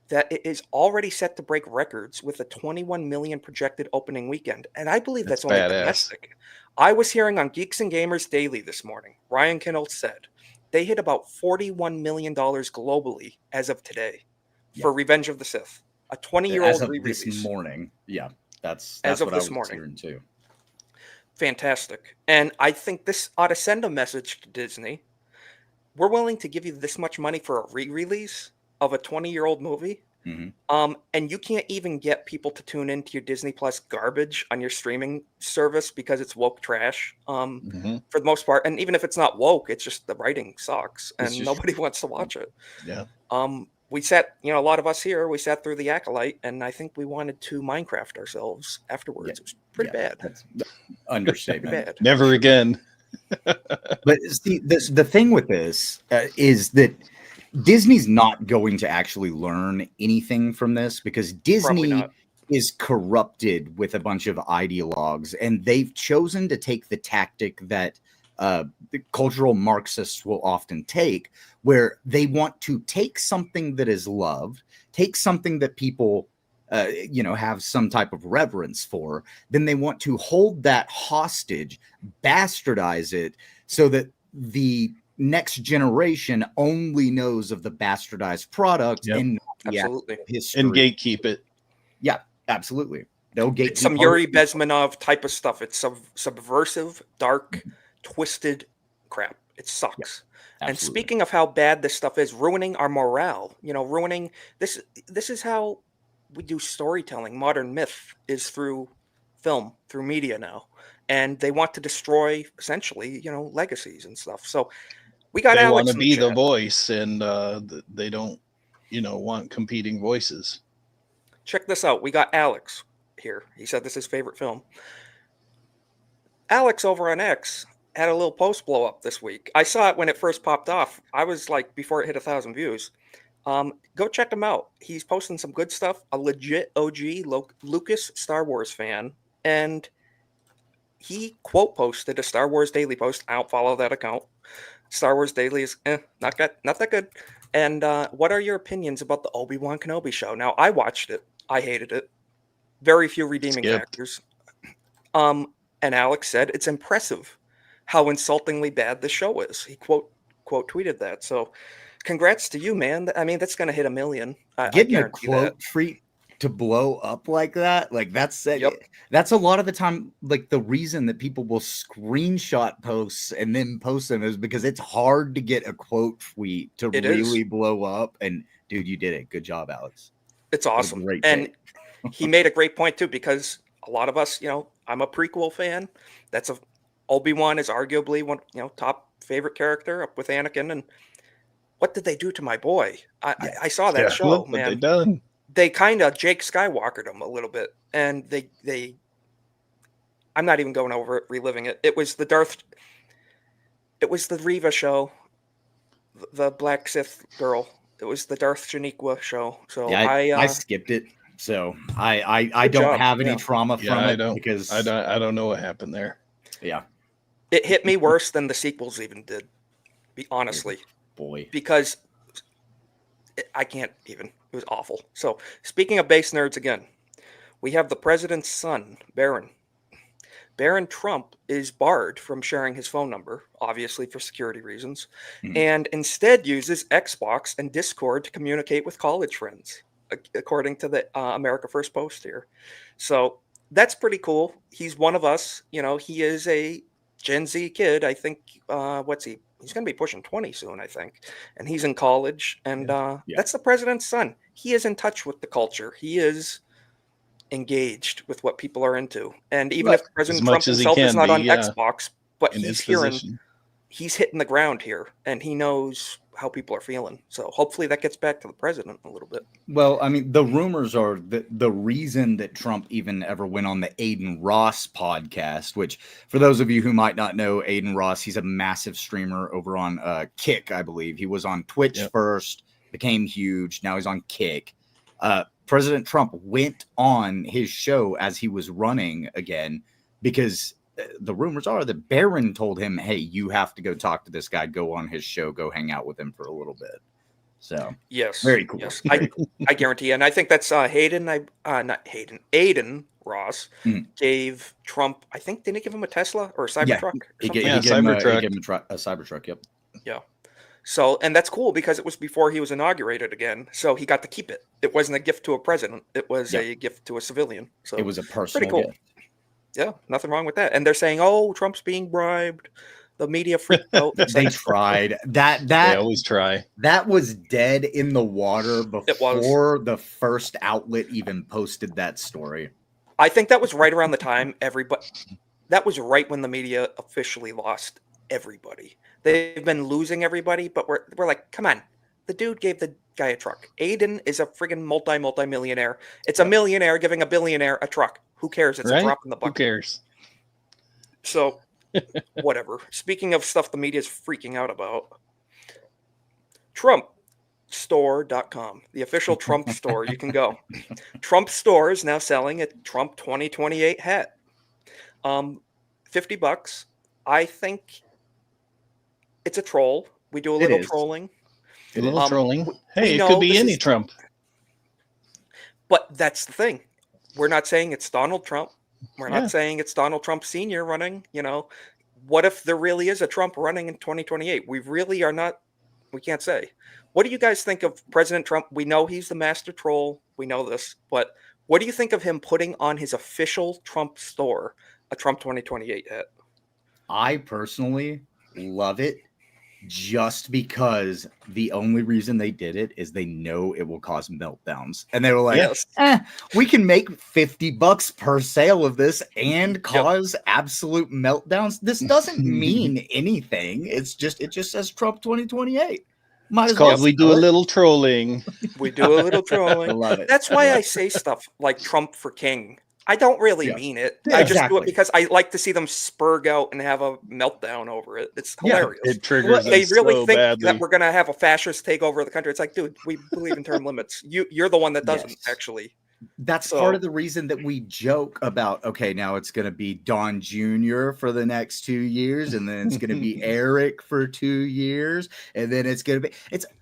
[SPEAKER 3] that it is already set to break records with a 21 million projected opening weekend. And I believe that's only
[SPEAKER 4] badass.
[SPEAKER 3] domestic. I was hearing on Geeks and Gamers Daily this morning, Ryan Kindle said they hit about $41 million globally as of today for Revenge of the Sith, a 20-year-old
[SPEAKER 5] as of
[SPEAKER 3] re-release.
[SPEAKER 5] this morning. Yeah, that's
[SPEAKER 3] As of
[SPEAKER 5] what I
[SPEAKER 3] this
[SPEAKER 5] was
[SPEAKER 3] morning.
[SPEAKER 5] hearing too.
[SPEAKER 3] Fantastic. And I think this ought to send a message to Disney. We're willing to give you this much money for a re-release of a 20-year-old movie.
[SPEAKER 5] Mhm.
[SPEAKER 3] And you can't even get people to tune into your Disney Plus garbage on your streaming service because it's woke trash
[SPEAKER 4] Mhm.
[SPEAKER 3] for the most part. And even if it's not woke, it's just the writing sucks and
[SPEAKER 5] It's just-
[SPEAKER 3] nobody wants to watch it.
[SPEAKER 4] Yeah.
[SPEAKER 3] We sat, a lot of us here, we sat through the Acolyte, and I think we wanted to Minecraft ourselves afterwards. It was pretty bad.
[SPEAKER 5] That's
[SPEAKER 3] Pretty
[SPEAKER 5] understatement.
[SPEAKER 3] bad.
[SPEAKER 4] Never again.
[SPEAKER 5] But see, the thing with this is that Disney's not going to actually learn anything from this because
[SPEAKER 3] Probably
[SPEAKER 5] Disney
[SPEAKER 3] not.
[SPEAKER 5] is corrupted with a bunch of ideologues, and they've chosen to take the tactic that the cultural Marxists will often take, where they want to take something that is loved, take something that people have some type of reverence for, then they want to hold that hostage, bastardize it, so that the next generation only knows of the bastardized product
[SPEAKER 4] Yep.
[SPEAKER 5] and not the
[SPEAKER 3] Absolutely.
[SPEAKER 5] actual history.
[SPEAKER 4] And gatekeep it.
[SPEAKER 5] Yeah, absolutely. They'll gatekeep
[SPEAKER 3] It's some
[SPEAKER 5] our-
[SPEAKER 3] Yuri Bezmenov type of stuff. It's subversive, dark, twisted crap. It sucks. And
[SPEAKER 5] Absolutely.
[SPEAKER 3] speaking of how bad this stuff is, ruining our morale, ruining this is how we do storytelling. Modern myth is through film, through media now. And they want to destroy essentially, legacies and stuff. So we got
[SPEAKER 4] They
[SPEAKER 3] Alex
[SPEAKER 4] want to
[SPEAKER 3] in
[SPEAKER 4] be the
[SPEAKER 3] chat.
[SPEAKER 4] voice, and they don't, want competing voices.
[SPEAKER 3] Check this out. We got Alex here. He said this is his favorite film. Alex over on X had a little post blow up this week. I saw it when it first popped off. I was like, before it hit 1,000 views. Go check him out. He's posting some good stuff. A legit OG Lucas Star Wars fan, and he quote posted a Star Wars Daily post. I don't follow that account. Star Wars Daily is not that good. And what are your opinions about the Obi-Wan Kenobi show? Now, I watched it. I hated it. Very few redeeming factors. And Alex said it's impressive how insultingly bad the show is. He quote tweeted that. So, congrats to you, man. I mean, that's going to hit 1 million. I
[SPEAKER 5] Getting a
[SPEAKER 3] guarantee
[SPEAKER 5] quote
[SPEAKER 3] that.
[SPEAKER 5] treat to blow up like that, like that's
[SPEAKER 3] Yep.
[SPEAKER 5] that's a lot of the time. Like the reason that people will screenshot posts and then post them is because it's hard to get a quote tweet to
[SPEAKER 3] It is.
[SPEAKER 5] really blow up. And dude, you did it. Good job, Alex.
[SPEAKER 3] It's
[SPEAKER 5] What a
[SPEAKER 3] awesome.
[SPEAKER 5] great
[SPEAKER 3] And
[SPEAKER 5] take.
[SPEAKER 3] he made a great point too, because a lot of us, I'm a prequel fan. Obi-Wan is arguably one, top favorite character up with Anakin. And what did they do to my boy? I saw that show,
[SPEAKER 4] Look what
[SPEAKER 3] man.
[SPEAKER 4] they done.
[SPEAKER 3] They kind of Jake Skywalkered him a little bit, and they I'm not even going over it, reliving it. It was the Reva show, the Black Sith girl. It was the Darth Shaniqua show. So
[SPEAKER 5] Yeah, I skipped it, so I
[SPEAKER 3] Good
[SPEAKER 5] don't
[SPEAKER 3] job.
[SPEAKER 5] have any
[SPEAKER 3] Yeah.
[SPEAKER 5] trauma from
[SPEAKER 4] Yeah,
[SPEAKER 5] it because
[SPEAKER 4] I don't know what happened there.
[SPEAKER 5] yeah,
[SPEAKER 3] it hit me worse than the sequels even did, honestly,
[SPEAKER 5] boy,
[SPEAKER 3] because I can't even. It was awful. So speaking of base nerds again, we have the president's son, Barron. Barron Trump is barred from sharing his phone number, obviously for security reasons, and instead uses Xbox and Discord to communicate with college friends, according to the America First Post here. So that's pretty cool. He's one of us. He is a Gen Z kid. I think, what's he? He's going to be pushing 20 soon, I think. And he's in college. And that's the president's son. He is in touch with the culture. He is engaged with what people are into. And even if President Trump himself is not on Xbox, but he's hitting the ground here, and he knows how people are feeling. So hopefully that gets back to the president a little bit.
[SPEAKER 5] Well, I mean, the rumors are that the reason that Trump even ever went on the Aiden Ross podcast, which for those of you who might not know Aiden Ross, he's a massive streamer over on Kick, I believe. He was on Twitch first, became huge. Now he's on Kick. President Trump went on his show as he was running again because the rumors are that Barron told him, hey, you have to go talk to this guy, go on his show, go hang out with him for a little bit. So
[SPEAKER 3] yes,
[SPEAKER 5] very cool.
[SPEAKER 3] Yes,
[SPEAKER 5] very cool.
[SPEAKER 3] I guarantee. And I think that's Aiden Ross gave Trump, I think, didn't he give him a Tesla or a Cybertruck?
[SPEAKER 5] He gave him a Cybertruck. Yep.
[SPEAKER 3] Yeah. So, and that's cool because it was before he was inaugurated again. So he got to keep it. It wasn't a gift to a president. It was a gift to a civilian. So
[SPEAKER 5] it was a personal
[SPEAKER 3] pretty cool.
[SPEAKER 5] gift.
[SPEAKER 3] Yeah, nothing wrong with that. And they're saying, "Oh, Trump's being bribed." The media freaked out.
[SPEAKER 5] They tried that.
[SPEAKER 4] They always try.
[SPEAKER 5] That was dead in the water before the first outlet even posted that story.
[SPEAKER 3] I think that was right around the time that was right when the media officially lost everybody. They've been losing everybody, but we're like, come on. The dude gave the guy a truck. Aiden is a friggin' multi-millionaire. It's a millionaire giving a billionaire a truck. Who cares? It's a drop in the bucket.
[SPEAKER 4] Who cares?
[SPEAKER 3] So, whatever. Speaking of stuff the media is freaking out about, TrumpStore.com, the official Trump store. You can go. Trump Store is now selling a Trump 2028 hat. $50. I think it's a troll. We do a little trolling.
[SPEAKER 4] A little trolling.
[SPEAKER 3] we
[SPEAKER 4] Hey, it
[SPEAKER 3] know
[SPEAKER 4] could be
[SPEAKER 3] this
[SPEAKER 4] any
[SPEAKER 3] is-
[SPEAKER 4] Trump.
[SPEAKER 3] But that's the thing. We're not saying it's Donald Trump. We're
[SPEAKER 4] Yeah.
[SPEAKER 3] not saying it's Donald Trump Sr. running. What if there really is a Trump running in 2028? We really are not. We can't say. What do you guys think of President Trump? We know he's the master troll. We know this. But what do you think of him putting on his official Trump store a Trump 2028 hat?
[SPEAKER 5] I personally love it just because the only reason they did it is they know it will cause meltdowns. And they were like,
[SPEAKER 3] Yes.
[SPEAKER 5] we can make $50 per sale of this and cause absolute meltdowns. This doesn't mean anything. It just says Trump 2028. Might
[SPEAKER 4] It's
[SPEAKER 5] as well
[SPEAKER 4] called We Do
[SPEAKER 5] sell
[SPEAKER 4] a
[SPEAKER 5] it.
[SPEAKER 4] Little Trolling.
[SPEAKER 3] We do a little
[SPEAKER 5] I
[SPEAKER 3] trolling.
[SPEAKER 5] love it.
[SPEAKER 3] That's why I say stuff like Trump for king. I don't really
[SPEAKER 5] Yeah.
[SPEAKER 3] mean it.
[SPEAKER 5] Yeah,
[SPEAKER 3] I just do
[SPEAKER 5] exactly.
[SPEAKER 3] it because I like to see them spurg out and have a meltdown over it. It's
[SPEAKER 5] Yeah,
[SPEAKER 3] hilarious.
[SPEAKER 4] It triggers
[SPEAKER 3] They
[SPEAKER 4] us
[SPEAKER 3] really
[SPEAKER 4] so
[SPEAKER 3] think
[SPEAKER 4] badly.
[SPEAKER 3] that we're going to have a fascist takeover of the country. It's like, dude, we believe in term limits. You're the one that doesn't,
[SPEAKER 5] Yes.
[SPEAKER 3] actually.
[SPEAKER 5] That's
[SPEAKER 3] So-
[SPEAKER 5] part of the reason that we joke about, okay, now it's going to be Don Jr. for the next 2 years, and then it's going to be Eric for 2 years, and then it's going to be,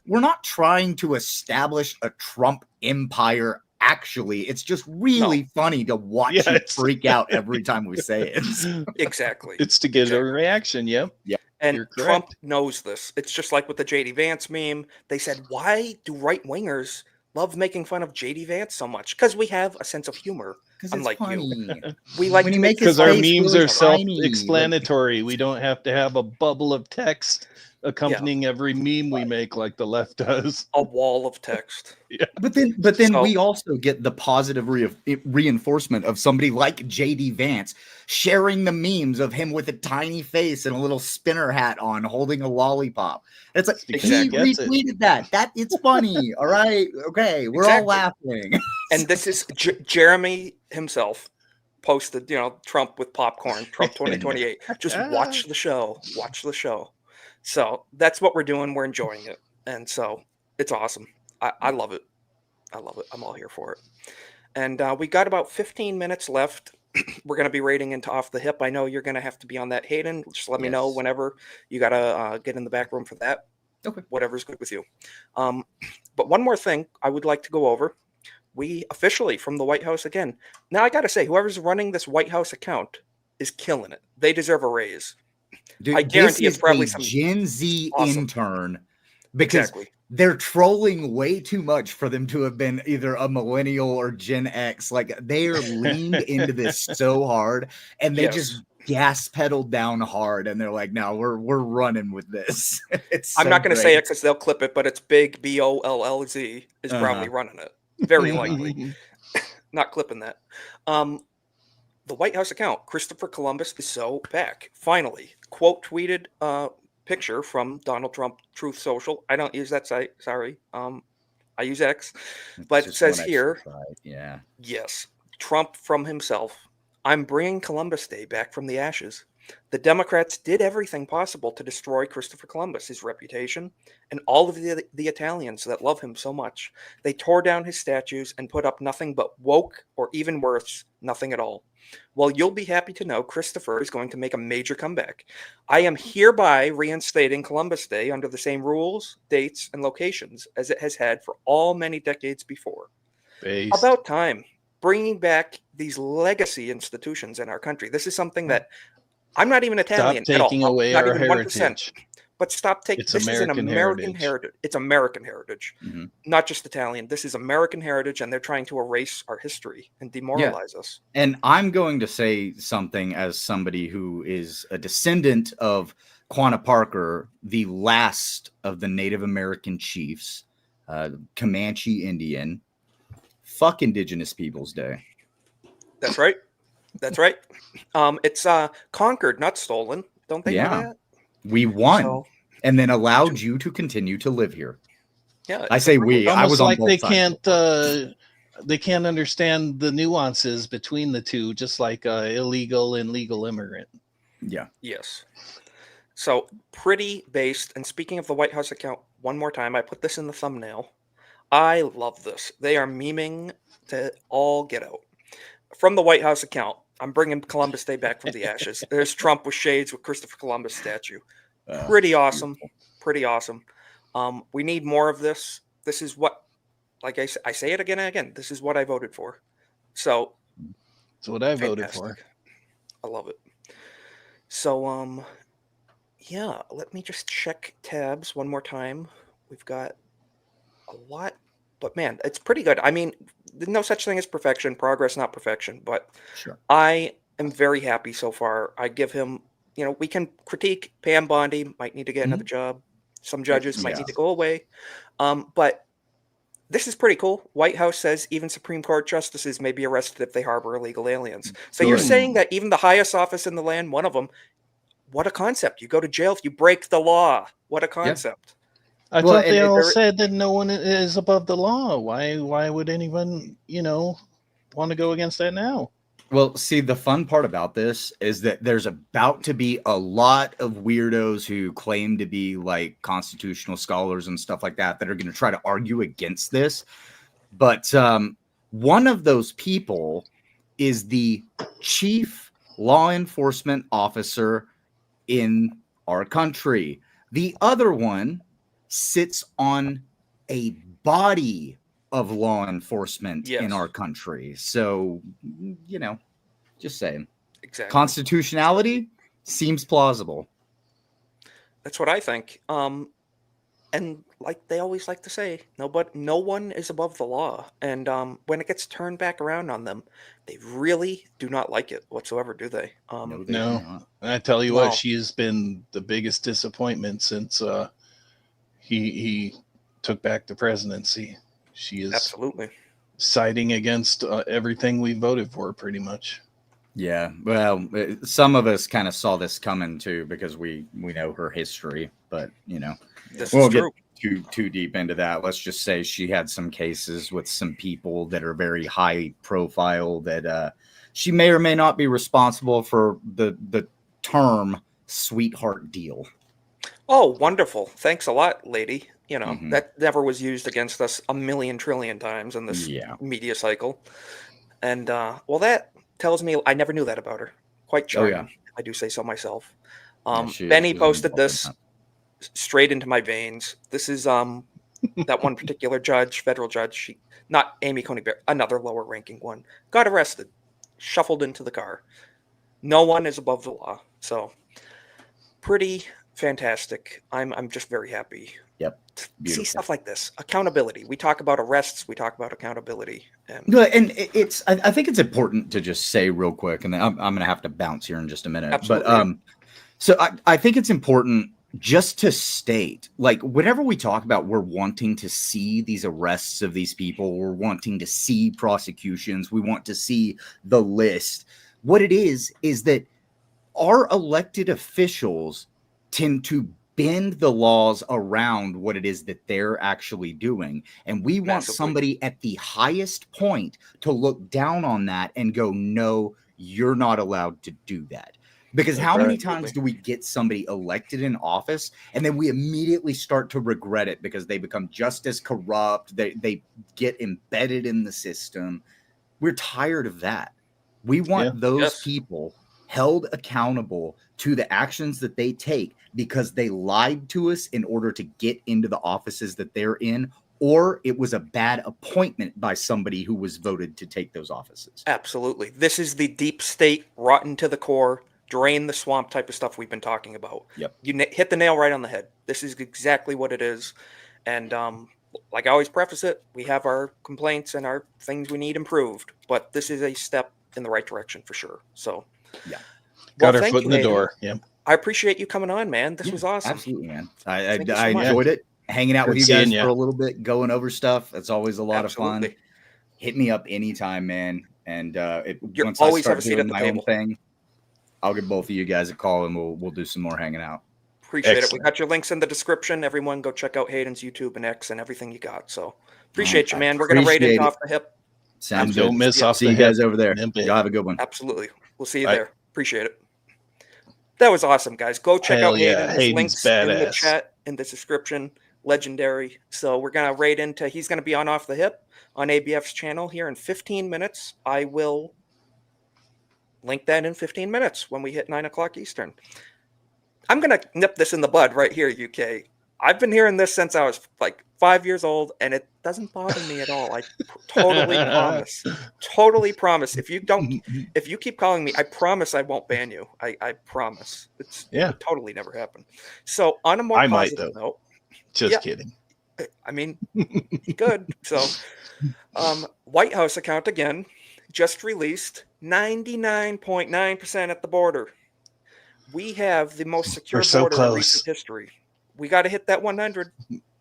[SPEAKER 5] we're not trying to establish a Trump empire. Actually, it's just really funny to watch
[SPEAKER 4] Yeah,
[SPEAKER 5] you
[SPEAKER 4] it's-
[SPEAKER 5] freak out every time we say it.
[SPEAKER 3] Exactly.
[SPEAKER 4] It's to get
[SPEAKER 3] Exactly.
[SPEAKER 4] a reaction. Yep.
[SPEAKER 3] And
[SPEAKER 4] You're
[SPEAKER 3] Trump
[SPEAKER 4] correct.
[SPEAKER 3] knows this. It's just like with the JD Vance meme. They said, why do right wingers love making fun of JD Vance so much? Because we have a sense of humor.
[SPEAKER 5] Because
[SPEAKER 3] Unlike
[SPEAKER 5] it's
[SPEAKER 3] you.
[SPEAKER 5] funny.
[SPEAKER 3] We like
[SPEAKER 5] When
[SPEAKER 3] to
[SPEAKER 5] you
[SPEAKER 3] make
[SPEAKER 5] make his
[SPEAKER 4] Because our
[SPEAKER 5] face
[SPEAKER 4] memes
[SPEAKER 5] really
[SPEAKER 4] are
[SPEAKER 5] tiny,
[SPEAKER 4] self-explanatory. We don't have to have a bubble of text accompanying every meme we make like the left does.
[SPEAKER 3] a wall of text.
[SPEAKER 5] But then
[SPEAKER 3] So-
[SPEAKER 5] we also get the positive reinforcement of somebody like JD Vance sharing the memes of him with a tiny face and a little spinner hat on, holding a lollipop. It's like
[SPEAKER 4] Because
[SPEAKER 5] he
[SPEAKER 4] he gets it.
[SPEAKER 5] retweeted that. That it's funny. All right, okay, we're all laughing.
[SPEAKER 3] And this is Jeremy himself posted, Trump with popcorn, Trump 2028. Just watch the show. Watch the show. So that's what we're doing. We're enjoying it. And so it's awesome. I love it. I love it. I'm all here for it. And we got about 15 minutes left. We're going to be rating into Off the Hip. I know you're going to have to be on that, Hayden. Just let me know
[SPEAKER 5] Yes.
[SPEAKER 3] whenever you got to get in the back room for that.
[SPEAKER 5] Okay.
[SPEAKER 3] Whatever's good with you. But one more thing I would like to go over. We officially from the White House again. Now I got to say, whoever's running this White House account is killing it. They deserve a raise.
[SPEAKER 5] Dude,
[SPEAKER 3] I guarantee
[SPEAKER 5] this
[SPEAKER 3] it's probably
[SPEAKER 5] is a
[SPEAKER 3] some
[SPEAKER 5] Gen Z
[SPEAKER 3] awesome-
[SPEAKER 5] intern because
[SPEAKER 3] Exactly.
[SPEAKER 5] they're trolling way too much for them to have been either a millennial or Gen X. Like they are leaned into this so hard, and they
[SPEAKER 3] Yes.
[SPEAKER 5] just gas pedaled down hard, and they're like, "No, we're running with this." It's
[SPEAKER 3] I'm
[SPEAKER 5] so
[SPEAKER 3] not going to say
[SPEAKER 5] great.
[SPEAKER 3] it because they'll clip it, but it's Big BOLLZ is probably running it. Very likely. Not clipping that. The White House account, Christopher Columbus is so back. Finally, quote tweeted picture from Donald Trump Truth Social. I don't use that site. Sorry. I use X. But it
[SPEAKER 5] Just
[SPEAKER 3] says
[SPEAKER 5] one
[SPEAKER 3] here,
[SPEAKER 5] extra side, yeah.
[SPEAKER 3] yes, Trump from himself. I'm bringing Columbus Day back from the ashes. The Democrats did everything possible to destroy Christopher Columbus, his reputation, and all of the Italians that love him so much. They tore down his statues and put up nothing but woke, or even worse, nothing at all. Well, you'll be happy to know Christopher is going to make a major comeback. I am hereby reinstating Columbus Day under the same rules, dates, and locations as it has had for all many decades before.
[SPEAKER 4] Based.
[SPEAKER 3] About time. Bringing back these legacy institutions in our country. This is something that I'm not even
[SPEAKER 4] Stop
[SPEAKER 3] Italian at all.
[SPEAKER 4] taking away
[SPEAKER 3] Not
[SPEAKER 4] our
[SPEAKER 3] even 1%.
[SPEAKER 4] heritage.
[SPEAKER 3] But stop taking.
[SPEAKER 4] It's
[SPEAKER 3] This is an
[SPEAKER 4] American
[SPEAKER 3] American
[SPEAKER 4] heritage.
[SPEAKER 3] heritage. It's American heritage,
[SPEAKER 5] Mhm.
[SPEAKER 3] not just Italian. This is American heritage, and they're trying to erase our history and demoralize us.
[SPEAKER 5] And I'm going to say something as somebody who is a descendant of Quanah Parker, the last of the Native American chiefs, Comanche Indian. Fuck Indigenous Peoples Day.
[SPEAKER 3] That's right. That's right. It's conquered, not stolen. Don't they
[SPEAKER 5] Yeah.
[SPEAKER 3] know that?
[SPEAKER 5] We won
[SPEAKER 3] So,
[SPEAKER 5] and then allowed you to continue to live here.
[SPEAKER 3] yeah.
[SPEAKER 5] I say we. I
[SPEAKER 4] Almost
[SPEAKER 5] was on
[SPEAKER 4] like
[SPEAKER 5] both
[SPEAKER 4] they
[SPEAKER 5] sides.
[SPEAKER 4] can't understand the nuances between the two, just like illegal and legal immigrant.
[SPEAKER 5] Yeah.
[SPEAKER 3] Yes. So pretty based. And speaking of the White House account, one more time, I put this in the thumbnail. I love this. They are memeing to all get out. From the White House account, I'm bringing Columbus Day back from the ashes. There's Trump with shades with Christopher Columbus statue. Pretty awesome. Pretty awesome. We need more of this. This is what like I say it again and again. This is what I voted for. So
[SPEAKER 4] That's what I voted for.
[SPEAKER 3] fantastic. I love it. So yeah, let me just check tabs one more time. We've got a lot, but man, it's pretty good. I mean, there's no such thing as perfection, progress, not perfection, but
[SPEAKER 5] Sure.
[SPEAKER 3] I am very happy so far. I give him, we can critique Pam Bondi, might need to get another job. Some judges might
[SPEAKER 5] Yeah.
[SPEAKER 3] need to go away. But this is pretty cool. White House says even Supreme Court justices may be arrested if they harbor illegal aliens. So you're
[SPEAKER 5] Good.
[SPEAKER 3] saying that even the highest office in the land, one of them, what a concept. You go to jail if you break the law. What a concept.
[SPEAKER 4] I
[SPEAKER 5] Well,
[SPEAKER 4] thought they
[SPEAKER 5] and
[SPEAKER 4] all
[SPEAKER 5] there-
[SPEAKER 4] said that no one is above the law. Why would anyone, want to go against that now?
[SPEAKER 5] Well, see, the fun part about this is that there's about to be a lot of weirdos who claim to be like constitutional scholars and stuff like that that are going to try to argue against this. But one of those people is the chief law enforcement officer in our country. The other one sits on a body of law enforcement in
[SPEAKER 3] Yes.
[SPEAKER 5] our country. So, just saying.
[SPEAKER 3] Exactly.
[SPEAKER 5] Constitutionality seems plausible.
[SPEAKER 3] That's what I think. And like they always like to say, no one is above the law. And when it gets turned back around on them, they really do not like it whatsoever, do they?
[SPEAKER 5] No, they do
[SPEAKER 4] No.
[SPEAKER 5] not.
[SPEAKER 4] I tell you
[SPEAKER 3] Wow.
[SPEAKER 4] what, she has been the biggest disappointment since he took back the presidency. She is
[SPEAKER 3] Absolutely.
[SPEAKER 4] siding against everything we voted for, pretty much.
[SPEAKER 5] Yeah, well, some of us kind of saw this coming too because we know her history, but
[SPEAKER 3] This
[SPEAKER 5] we'll
[SPEAKER 3] is
[SPEAKER 5] get
[SPEAKER 3] true.
[SPEAKER 5] too deep into that. Let's just say she had some cases with some people that are very high profile that she may or may not be responsible for the term sweetheart deal.
[SPEAKER 3] Oh, wonderful. Thanks a lot, lady.
[SPEAKER 5] Mhm.
[SPEAKER 3] That never was used against us a million trillion times in this
[SPEAKER 5] Yeah.
[SPEAKER 3] media cycle. And that tells me I never knew that about her. Quite
[SPEAKER 5] Oh,
[SPEAKER 3] charming.
[SPEAKER 5] yeah.
[SPEAKER 3] I do say so myself.
[SPEAKER 5] Yeah, she
[SPEAKER 3] Benny
[SPEAKER 5] was
[SPEAKER 3] posted
[SPEAKER 5] involved in
[SPEAKER 3] this straight into my veins. This is that one particular judge, federal judge, not Amy Coney Barrett, another lower ranking one, got arrested, shuffled into the car. No one is above the law. So pretty fantastic. I'm just very happy.
[SPEAKER 5] Yep.
[SPEAKER 3] to see
[SPEAKER 5] Beautiful.
[SPEAKER 3] stuff like this. Accountability. We talk about arrests, we talk about accountability. And
[SPEAKER 5] No, and I think it's important to just say real quick, and then I'm going to have to bounce here in just a minute.
[SPEAKER 3] Absolutely.
[SPEAKER 5] But so I think it's important just to state, like, whenever we talk about we're wanting to see these arrests of these people, we're wanting to see prosecutions, we want to see the list. What it is that our elected officials tend to bend the laws around what it is that they're actually doing. And we want
[SPEAKER 3] Massively.
[SPEAKER 5] somebody at the highest point to look down on that and go, no, you're not allowed to do that. Because how many times do we get somebody elected in office and then we immediately start to regret it because they become just as corrupt, they get embedded in the system? We're tired of that. We want those
[SPEAKER 3] Yes.
[SPEAKER 5] people held accountable to the actions that they take because they lied to us in order to get into the offices that they're in, or it was a bad appointment by somebody who was voted to take those offices.
[SPEAKER 3] Absolutely. This is the deep state, rotten to the core, drain the swamp type of stuff we've been talking about.
[SPEAKER 5] Yep.
[SPEAKER 3] You hit the nail right on the head. This is exactly what it is. And like I always preface it, we have our complaints and our things we need improved, but this is a step in the right direction for sure. So,
[SPEAKER 5] Yeah.
[SPEAKER 4] Got our
[SPEAKER 3] thank
[SPEAKER 4] foot
[SPEAKER 3] you,
[SPEAKER 4] in the
[SPEAKER 3] Hayden.
[SPEAKER 4] door. Yeah.
[SPEAKER 3] I appreciate you coming on, man. This was awesome.
[SPEAKER 5] Absolutely, man.
[SPEAKER 3] Thank you so
[SPEAKER 5] I
[SPEAKER 3] much.
[SPEAKER 5] enjoyed it. Hanging out with
[SPEAKER 4] Good
[SPEAKER 5] you guys
[SPEAKER 4] seeing ya.
[SPEAKER 5] for a little bit, going over stuff. It's always a lot of fun.
[SPEAKER 3] Absolutely.
[SPEAKER 5] Hit me up anytime, man. And
[SPEAKER 3] You
[SPEAKER 5] once
[SPEAKER 3] always
[SPEAKER 5] I
[SPEAKER 3] have
[SPEAKER 5] start
[SPEAKER 3] a seat
[SPEAKER 5] doing
[SPEAKER 3] at the
[SPEAKER 5] my
[SPEAKER 3] table.
[SPEAKER 5] own thing, I'll give both of you guys a call and we'll do some more hanging out.
[SPEAKER 3] Appreciate it. We
[SPEAKER 4] Excellent.
[SPEAKER 3] got your links in the description. Everyone go check out Hayden's YouTube and X and everything you got. So appreciate you,
[SPEAKER 5] I
[SPEAKER 3] man. We're going to rate it
[SPEAKER 5] appreciate it.
[SPEAKER 3] off the hip.
[SPEAKER 5] Sounds
[SPEAKER 4] Don't
[SPEAKER 5] good.
[SPEAKER 4] miss off
[SPEAKER 5] See
[SPEAKER 4] the
[SPEAKER 5] you
[SPEAKER 4] hip.
[SPEAKER 5] guys over there.
[SPEAKER 4] Limp it.
[SPEAKER 5] Y'all have a good one.
[SPEAKER 3] Absolutely. We'll see you
[SPEAKER 4] All right.
[SPEAKER 3] there. Appreciate it. That was awesome, guys. Go check
[SPEAKER 4] Hell
[SPEAKER 3] out
[SPEAKER 4] yeah.
[SPEAKER 3] Hayden. His
[SPEAKER 4] Hayden's
[SPEAKER 3] links in the
[SPEAKER 4] badass.
[SPEAKER 3] chat, in the description. Legendary. So we're going to rate into, he's going to be on Off the Hip on ABF's channel here in 15 minutes. I will link that in 15 minutes when we hit 9 o'clock Eastern. I'm going to nip this in the bud right here, UK. I've been hearing this since I was like 5 years old, and it doesn't bother me at all. I totally promise. Totally promise. If you keep calling me, I promise I won't ban you. I promise. It would totally never happen. So on a more positive note,
[SPEAKER 4] just kidding.
[SPEAKER 3] I mean, you could. So, White House account again, just released 99.9% at the border. We have the most secure border in recent history. We got to hit that 100.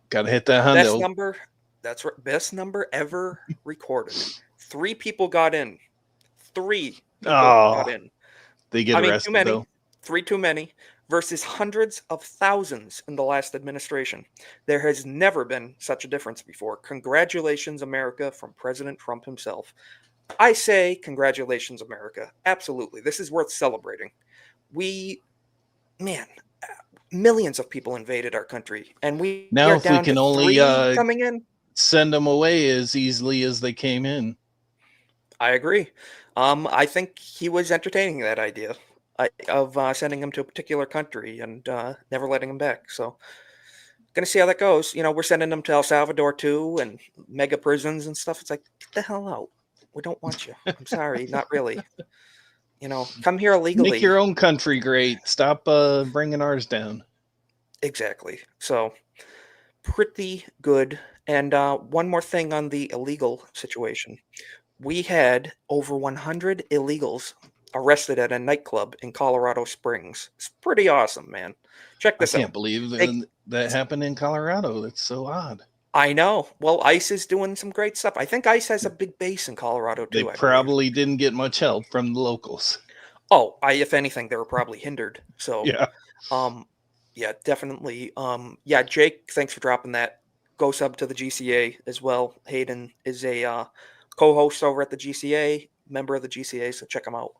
[SPEAKER 4] Got to hit that 100.
[SPEAKER 3] Best number. That's right. Best number ever recorded. 3 people got in. 3 people got in.
[SPEAKER 4] They get arrested,
[SPEAKER 3] too many.
[SPEAKER 4] though.
[SPEAKER 3] 3 too many. Versus hundreds of thousands in the last administration. There has never been such a difference before. Congratulations, America, from President Trump himself. I say congratulations, America. Absolutely. This is worth celebrating. Millions of people invaded our country, and
[SPEAKER 4] now if we can only
[SPEAKER 3] coming in,
[SPEAKER 4] send them away as easily as they came in. I
[SPEAKER 3] agree. I think he was entertaining that idea of sending them to a particular country and never letting them back. So, gonna see how that goes. We're sending them to El Salvador too, and mega prisons and stuff. It's like, get the hell out. We don't want you. I'm sorry, not really. Come here illegally.
[SPEAKER 4] Make your own country great. Stop bringing ours down.
[SPEAKER 3] Exactly. So, pretty good. And one more thing on the illegal situation. We had over 100 illegals arrested at a nightclub in Colorado Springs. It's pretty awesome, man. Check this out.
[SPEAKER 4] I can't believe that happened in Colorado. That's so odd.
[SPEAKER 3] I know. Well, ICE is doing some great stuff. I think ICE has a big base in Colorado too.
[SPEAKER 4] They probably didn't get much help from the locals.
[SPEAKER 3] Oh, if anything, they were probably hindered. So
[SPEAKER 4] yeah,
[SPEAKER 3] definitely. Jake, thanks for dropping that. Go sub to the GCA as well. Hayden is a co-host over at the GCA, member of the GCA, so check them out.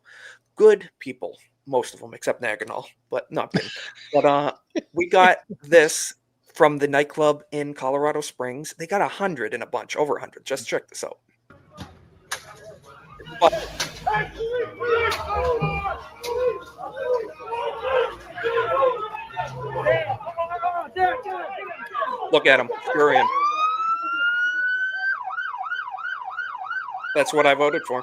[SPEAKER 3] Good people, most of them, except Naganal, but not kidding. But we got this from the nightclub in Colorado Springs. They got 100 in a bunch, over 100. Just check this out. Look at him, scurrying. That's what I voted for.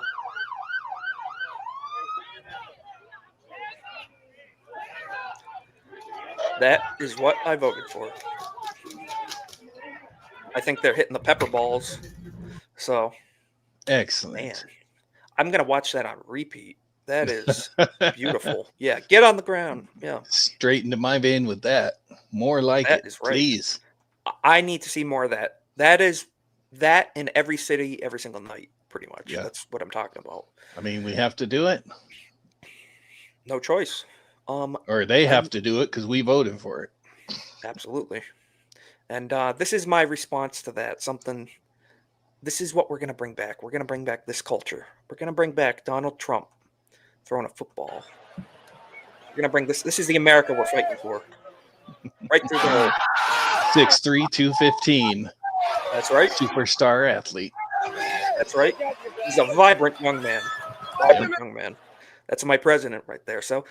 [SPEAKER 3] That is what I voted for. I think they're hitting the pepper balls. So,
[SPEAKER 4] excellent.
[SPEAKER 3] Man, I'm going to watch that on repeat. That is beautiful. Yeah, get on the ground. Yeah.
[SPEAKER 4] Straight into my vein with that. More like
[SPEAKER 3] that
[SPEAKER 4] it,
[SPEAKER 3] is right.
[SPEAKER 4] Please.
[SPEAKER 3] I need to see more of that. That is that in every city, every single night, pretty much.
[SPEAKER 4] Yeah.
[SPEAKER 3] That's what I'm talking about.
[SPEAKER 4] I mean, we have to do it.
[SPEAKER 3] No choice.
[SPEAKER 4] Or they have to do it because we voted for it.
[SPEAKER 3] Absolutely. And this is my response to that. This is what we're going to bring back. We're going to bring back this culture. We're going to bring back Donald Trump throwing a football. We're going to bring this. This is the America we're fighting for. Right through the hole.
[SPEAKER 4] 6'3", 215.
[SPEAKER 3] That's right.
[SPEAKER 4] Superstar athlete.
[SPEAKER 3] That's right. He's a vibrant young man. Vibrant young man. That's my president right there. So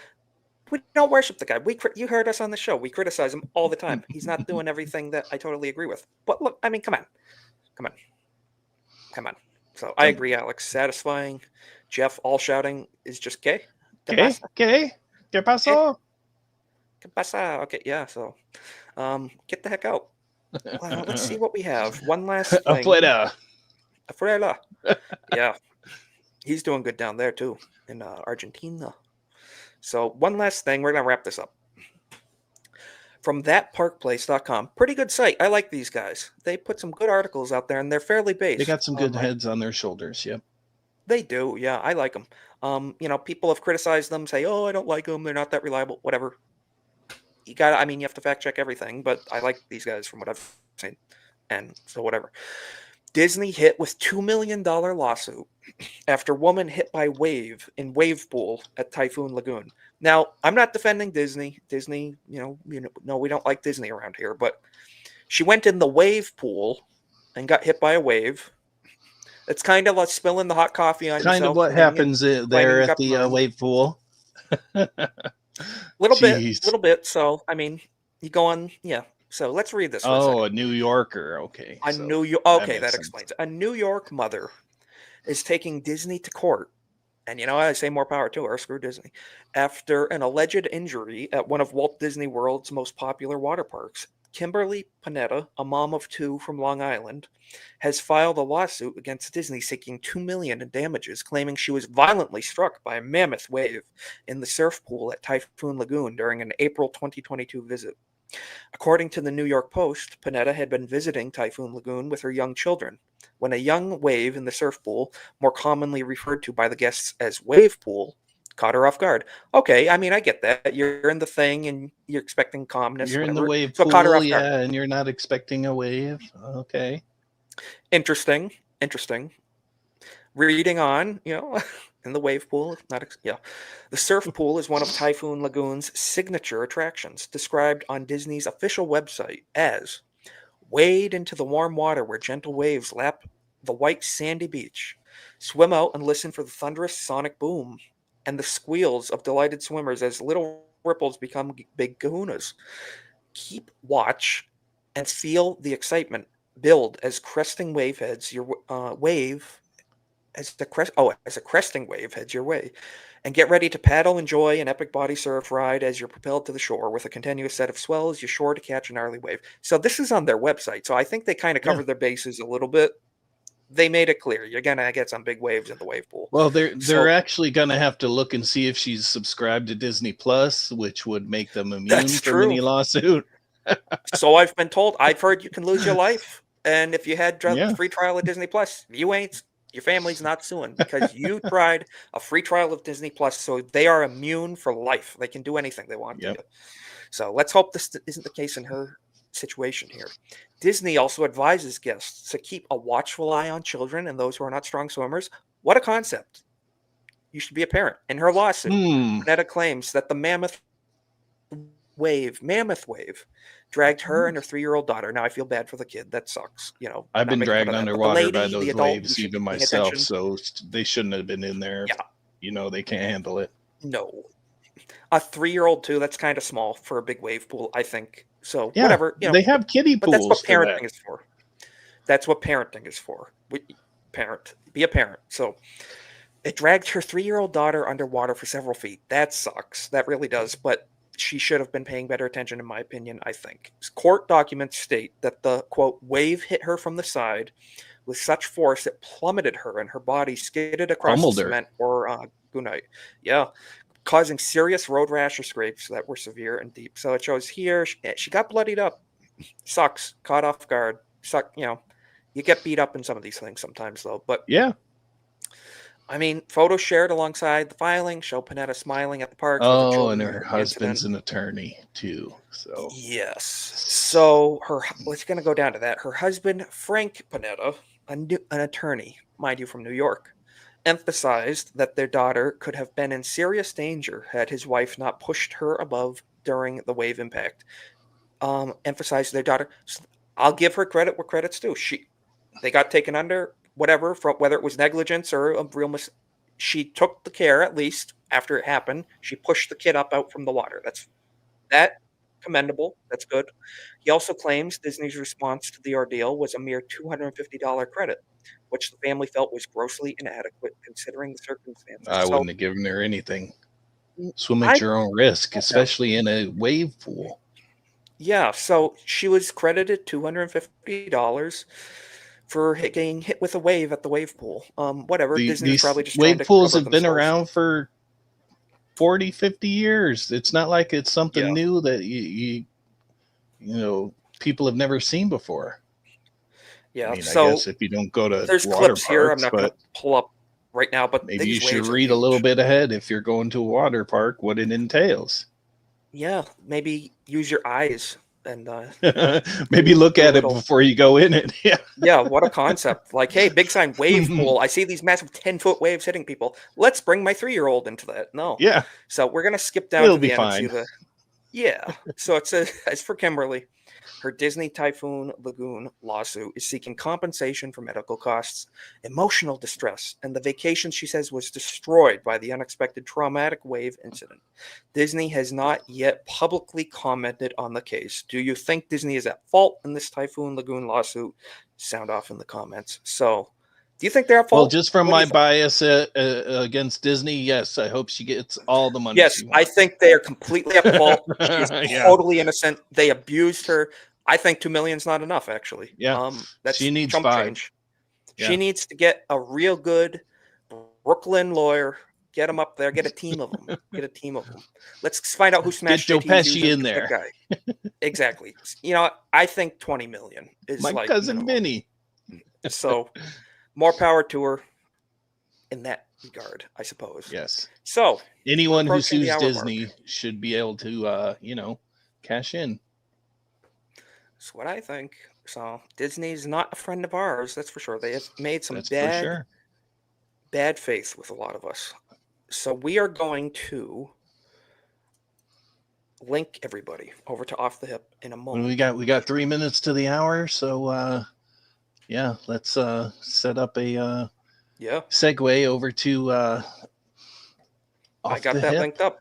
[SPEAKER 3] we don't worship the guy. You heard us on the show. We criticize him all the time. He's not doing everything that I totally agree with. But look, I mean, come on. So I agree, Alex. Satisfying. Jeff all shouting is just gay.
[SPEAKER 4] ¿Qué pasó?
[SPEAKER 3] ¿Qué pasa? Okay, yeah. So get the heck out. Let's see what we have. One last thing. Afuera. Yeah. He's doing good down there too in Argentina. So one last thing. We're going to wrap this up. From thatparkplace.com. Pretty good site. I like these guys. They put some good articles out there, and they're fairly based.
[SPEAKER 4] They got some good heads on their shoulders. Yep.
[SPEAKER 3] They do. Yeah, I like them. People have criticized them, say, oh, I don't like them. They're not that reliable. Whatever. You have to fact check everything, but I like these guys from what I've seen. And so whatever. Disney hit with $2 million lawsuit after woman hit by wave in wave pool at Typhoon Lagoon. Now, I'm not defending Disney. Disney, we don't like Disney around here, but she went in the wave pool and got hit by a wave. It's kind of like spilling the hot coffee on yourself.
[SPEAKER 4] Kind of what happens there at the wave pool.
[SPEAKER 3] Little bit. So, I mean, you go on, So let's read this for a second.
[SPEAKER 4] Oh, a New Yorker. Okay.
[SPEAKER 3] A
[SPEAKER 4] so
[SPEAKER 3] New York.
[SPEAKER 4] that
[SPEAKER 3] Okay,
[SPEAKER 4] makes
[SPEAKER 3] that
[SPEAKER 4] sense.
[SPEAKER 3] explains it. A New York mother is taking Disney to court, and you know I say more power to her. Screw Disney. After an alleged injury at one of Walt Disney World's most popular water parks, Kimberly Panetta, a mom of 2 from Long Island, has filed a lawsuit against Disney seeking $2 million in damages, claiming she was violently struck by a mammoth wave in the surf pool at Typhoon Lagoon during an April 2022 visit. According to the New York Post, Panetta had been visiting Typhoon Lagoon with her young children when a young wave in the surf pool, more commonly referred to by the guests as wave pool, caught her off guard. Okay, I mean, I get that. You're in the thing and you're expecting calmness.
[SPEAKER 4] You're in the
[SPEAKER 3] whatever.
[SPEAKER 4] wave
[SPEAKER 3] So it caught her
[SPEAKER 4] pool,
[SPEAKER 3] off guard.
[SPEAKER 4] yeah, and you're not expecting a wave. Okay.
[SPEAKER 3] Interesting. Reading on, in the wave pool, the surf pool is one of Typhoon Lagoon's signature attractions, described on Disney's official website as wade into the warm water where gentle waves lap the white sandy beach, swim out and listen for the thunderous sonic boom and the squeals of delighted swimmers as little ripples become big kahunas. Keep watch and feel the excitement build as cresting wave heads your as a cresting wave heads your way, and get ready to paddle, enjoy an epic body surf ride as you're propelled to the shore with a continuous set of swells. You're sure to catch a gnarly wave. So this is on their website. So I think they kind of covered their bases a little bit. They made it clear you're gonna get some big waves in the wave pool.
[SPEAKER 4] Well, they're
[SPEAKER 3] So-
[SPEAKER 4] actually gonna have to look and see if she's subscribed to Disney Plus, which would make them immune
[SPEAKER 3] That's
[SPEAKER 4] from
[SPEAKER 3] true.
[SPEAKER 4] any lawsuit.
[SPEAKER 3] So I've been told. I've heard you can lose your life, and if you had
[SPEAKER 4] Yeah.
[SPEAKER 3] free trial of Disney Plus, you ain't. Your family's not suing because you tried a free trial of Disney Plus, so they are immune for life. They can do anything they want
[SPEAKER 4] Yep.
[SPEAKER 3] to do. So let's hope this isn't the case in her situation here. Disney also advises guests to keep a watchful eye on children and those who are not strong swimmers. What a concept! You should be a parent. In her lawsuit, Panetta claims that the mammoth wave, dragged her and her 3-year-old daughter. Now I feel bad for the kid. That sucks.
[SPEAKER 4] I've
[SPEAKER 3] not
[SPEAKER 4] been
[SPEAKER 3] making fun
[SPEAKER 4] dragged
[SPEAKER 3] of that. But the
[SPEAKER 4] underwater by
[SPEAKER 3] lady, the
[SPEAKER 4] those
[SPEAKER 3] adult,
[SPEAKER 4] waves,
[SPEAKER 3] who should
[SPEAKER 4] even
[SPEAKER 3] be paying
[SPEAKER 4] myself.
[SPEAKER 3] attention-
[SPEAKER 4] So they shouldn't have been in there.
[SPEAKER 3] Yeah.
[SPEAKER 4] They can't handle it.
[SPEAKER 3] No. A 3-year-old too, that's kind of small for a big wave pool, I think. So
[SPEAKER 4] Yeah,
[SPEAKER 3] whatever.
[SPEAKER 4] they have kiddie
[SPEAKER 3] But that's
[SPEAKER 4] pools
[SPEAKER 3] what
[SPEAKER 4] for
[SPEAKER 3] parenting
[SPEAKER 4] that.
[SPEAKER 3] is for. That's what parenting is for. Be a parent. So it dragged her 3-year-old daughter underwater for several feet. That sucks. That really does. But she should have been paying better attention, in my opinion, I think. Court documents state that the, quote, wave hit her from the side with such force it plummeted her and her body skidded across
[SPEAKER 4] Pummeled
[SPEAKER 3] the
[SPEAKER 4] her.
[SPEAKER 3] cement or gunite. Yeah. Causing serious road rash or scrapes that were severe and deep. So it shows here she got bloodied up. Sucks. Caught off guard. You get beat up in some of these things sometimes, though. But
[SPEAKER 4] Yeah.
[SPEAKER 3] I mean, photos shared alongside the filing show Panetta smiling at the park. with the
[SPEAKER 4] Oh,
[SPEAKER 3] children
[SPEAKER 4] and her
[SPEAKER 3] during the
[SPEAKER 4] husband's
[SPEAKER 3] incident.
[SPEAKER 4] an attorney too. So
[SPEAKER 3] Yes. So let's going to go down to that. Her husband, Frank Panetta, an attorney, mind you, from New York, emphasized that their daughter could have been in serious danger had his wife not pushed her above during the wave impact. Emphasized their daughter. I'll give her credit where credit's due. They got taken under, whatever, from whether it was negligence or a real she took the care, at least after it happened. She pushed the kid up out from the water. That's commendable. That's good. He also claims Disney's response to the ordeal was a mere $250 credit, which the family felt was grossly inadequate considering the circumstances.
[SPEAKER 4] I
[SPEAKER 3] So,
[SPEAKER 4] wouldn't have given her anything. Swim
[SPEAKER 3] I-
[SPEAKER 4] at your own risk, especially in a wave pool.
[SPEAKER 3] yeah, so she was credited $250 for getting hit with a wave at the wave pool. Whatever. Disney's
[SPEAKER 4] These
[SPEAKER 3] probably just trying
[SPEAKER 4] wave
[SPEAKER 3] to
[SPEAKER 4] pools
[SPEAKER 3] cover
[SPEAKER 4] have been
[SPEAKER 3] themselves.
[SPEAKER 4] around for 40, 50 years. It's not like it's something
[SPEAKER 3] Yeah.
[SPEAKER 4] new that you people have never seen before.
[SPEAKER 3] Yeah,
[SPEAKER 4] I mean,
[SPEAKER 3] so
[SPEAKER 4] I guess if you don't go to
[SPEAKER 3] there's
[SPEAKER 4] water
[SPEAKER 3] clips here. I'm
[SPEAKER 4] parks,
[SPEAKER 3] not going to
[SPEAKER 4] but
[SPEAKER 3] pull up right now, but
[SPEAKER 4] maybe you
[SPEAKER 3] these
[SPEAKER 4] should
[SPEAKER 3] waves are
[SPEAKER 4] read a little
[SPEAKER 3] huge.
[SPEAKER 4] bit ahead if you're going to a water park what it entails.
[SPEAKER 3] Yeah, maybe use your eyes and
[SPEAKER 4] Maybe look
[SPEAKER 3] Do a
[SPEAKER 4] at it
[SPEAKER 3] little-
[SPEAKER 4] before you go in it. Yeah.
[SPEAKER 3] yeah, what a concept. Like, hey, big sign wave pool. I see these massive 10-foot waves hitting people. Let's bring my 3-year-old into that. No.
[SPEAKER 4] Yeah.
[SPEAKER 3] So we're going to skip down
[SPEAKER 4] It'll
[SPEAKER 3] to
[SPEAKER 4] be
[SPEAKER 3] the end and
[SPEAKER 4] fine.
[SPEAKER 3] see the. Yeah. So it's for Kimberly. Her Disney Typhoon Lagoon lawsuit is seeking compensation for medical costs, emotional distress, and the vacation she says was destroyed by the unexpected traumatic wave incident. Disney has not yet publicly commented on the case. Do you think Disney is at fault in this Typhoon Lagoon lawsuit? Sound off in the comments. So, do you think they're at fault?
[SPEAKER 4] Well, just from
[SPEAKER 3] What do you
[SPEAKER 4] my
[SPEAKER 3] think?
[SPEAKER 4] bias against Disney, yes, I hope she gets all the money.
[SPEAKER 3] Yes,
[SPEAKER 4] she
[SPEAKER 3] I
[SPEAKER 4] wants.
[SPEAKER 3] think they are completely at fault. She's
[SPEAKER 4] Yeah.
[SPEAKER 3] totally innocent. They abused her. I think $2 million is not enough, actually.
[SPEAKER 4] Yeah.
[SPEAKER 3] That's
[SPEAKER 4] She needs
[SPEAKER 3] chump
[SPEAKER 4] 5.
[SPEAKER 3] change.
[SPEAKER 4] Yeah.
[SPEAKER 3] She needs to get a real good Brooklyn lawyer. Get them up there. Get a team of them. Get a team of them. Let's find out who smashed
[SPEAKER 4] Joe
[SPEAKER 3] JT's
[SPEAKER 4] Pesci
[SPEAKER 3] using
[SPEAKER 4] in
[SPEAKER 3] that
[SPEAKER 4] there.
[SPEAKER 3] guy. Exactly. I think 20 million is
[SPEAKER 4] My
[SPEAKER 3] like
[SPEAKER 4] cousin
[SPEAKER 3] minimum.
[SPEAKER 4] Vinny.
[SPEAKER 3] So more power to her in that regard, I suppose.
[SPEAKER 4] Yes.
[SPEAKER 3] So
[SPEAKER 4] Anyone who
[SPEAKER 3] approaching the
[SPEAKER 4] sues
[SPEAKER 3] hour
[SPEAKER 4] Disney should be able to, cash in.
[SPEAKER 3] that's what I think. So Disney's not a friend of ours, that's for sure. They have made some
[SPEAKER 4] That's for sure.
[SPEAKER 3] bad faith with a lot of us. So we are going to link everybody over to Off the Hip in a
[SPEAKER 4] When
[SPEAKER 3] moment.
[SPEAKER 4] we got 3 minutes to the hour, so yeah, let's set up a
[SPEAKER 3] Yeah,
[SPEAKER 4] segue over to
[SPEAKER 3] I
[SPEAKER 4] Off
[SPEAKER 3] got
[SPEAKER 4] the
[SPEAKER 3] that
[SPEAKER 4] Hip.
[SPEAKER 3] linked up.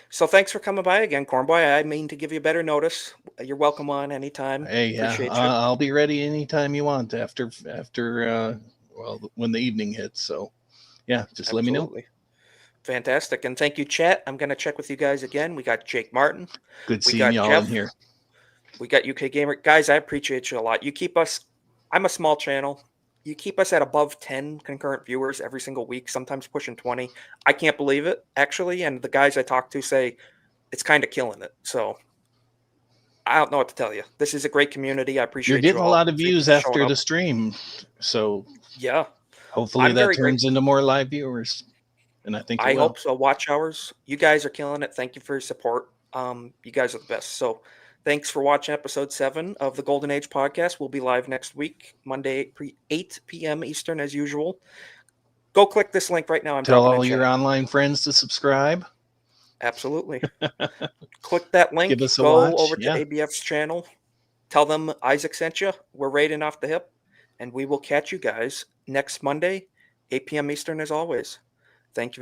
[SPEAKER 3] So thanks for coming by again, Cornboy. I mean to give you better notice. You're welcome on anytime.
[SPEAKER 4] Hey, yeah,
[SPEAKER 3] Appreciate you.
[SPEAKER 4] I'll be ready anytime you want after when the evening hits. So yeah, just let me know.
[SPEAKER 3] Absolutely. Fantastic. And thank you, chat. I'm going to check with you guys again. We got Jake Martin.
[SPEAKER 4] Good
[SPEAKER 3] We
[SPEAKER 4] seeing
[SPEAKER 3] got
[SPEAKER 4] y'all
[SPEAKER 3] Jeff.
[SPEAKER 4] in here.
[SPEAKER 3] We got UK Gamer. Guys, I appreciate you a lot. You keep us, I'm a small channel. You keep us at above 10 concurrent viewers every single week, sometimes pushing 20. I can't believe it, actually. And the guys I talk to say it's kind of killing it. So I don't know what to tell you. This is a great community. I appreciate
[SPEAKER 4] You're getting
[SPEAKER 3] you
[SPEAKER 4] a
[SPEAKER 3] all.
[SPEAKER 4] lot of
[SPEAKER 3] Thank you
[SPEAKER 4] views
[SPEAKER 3] for showing
[SPEAKER 4] after
[SPEAKER 3] up.
[SPEAKER 4] the stream, so
[SPEAKER 3] Yeah,
[SPEAKER 4] hopefully
[SPEAKER 3] I'm
[SPEAKER 4] that
[SPEAKER 3] very
[SPEAKER 4] turns into more live viewers. And I think it
[SPEAKER 3] I
[SPEAKER 4] will.
[SPEAKER 3] hope so. Watch hours. You guys are killing it. Thank you for your support. You guys are the best. So thanks for watching episode 7 of the Golden Age podcast. We'll be live next week, Monday, 8 p.m. Eastern, as usual. Go click this link right now. I'm
[SPEAKER 4] Tell
[SPEAKER 3] dropping
[SPEAKER 4] all
[SPEAKER 3] in
[SPEAKER 4] your
[SPEAKER 3] chat.
[SPEAKER 4] online friends to subscribe.
[SPEAKER 3] Absolutely. Click that link.
[SPEAKER 4] Give us a
[SPEAKER 3] Go
[SPEAKER 4] watch.
[SPEAKER 3] over to
[SPEAKER 4] Yeah.
[SPEAKER 3] ABF's channel. Tell them Isaac sent you. We're raiding Off the Hip. And we will catch you guys next Monday, 8 p.m. Eastern, as always. Thank you very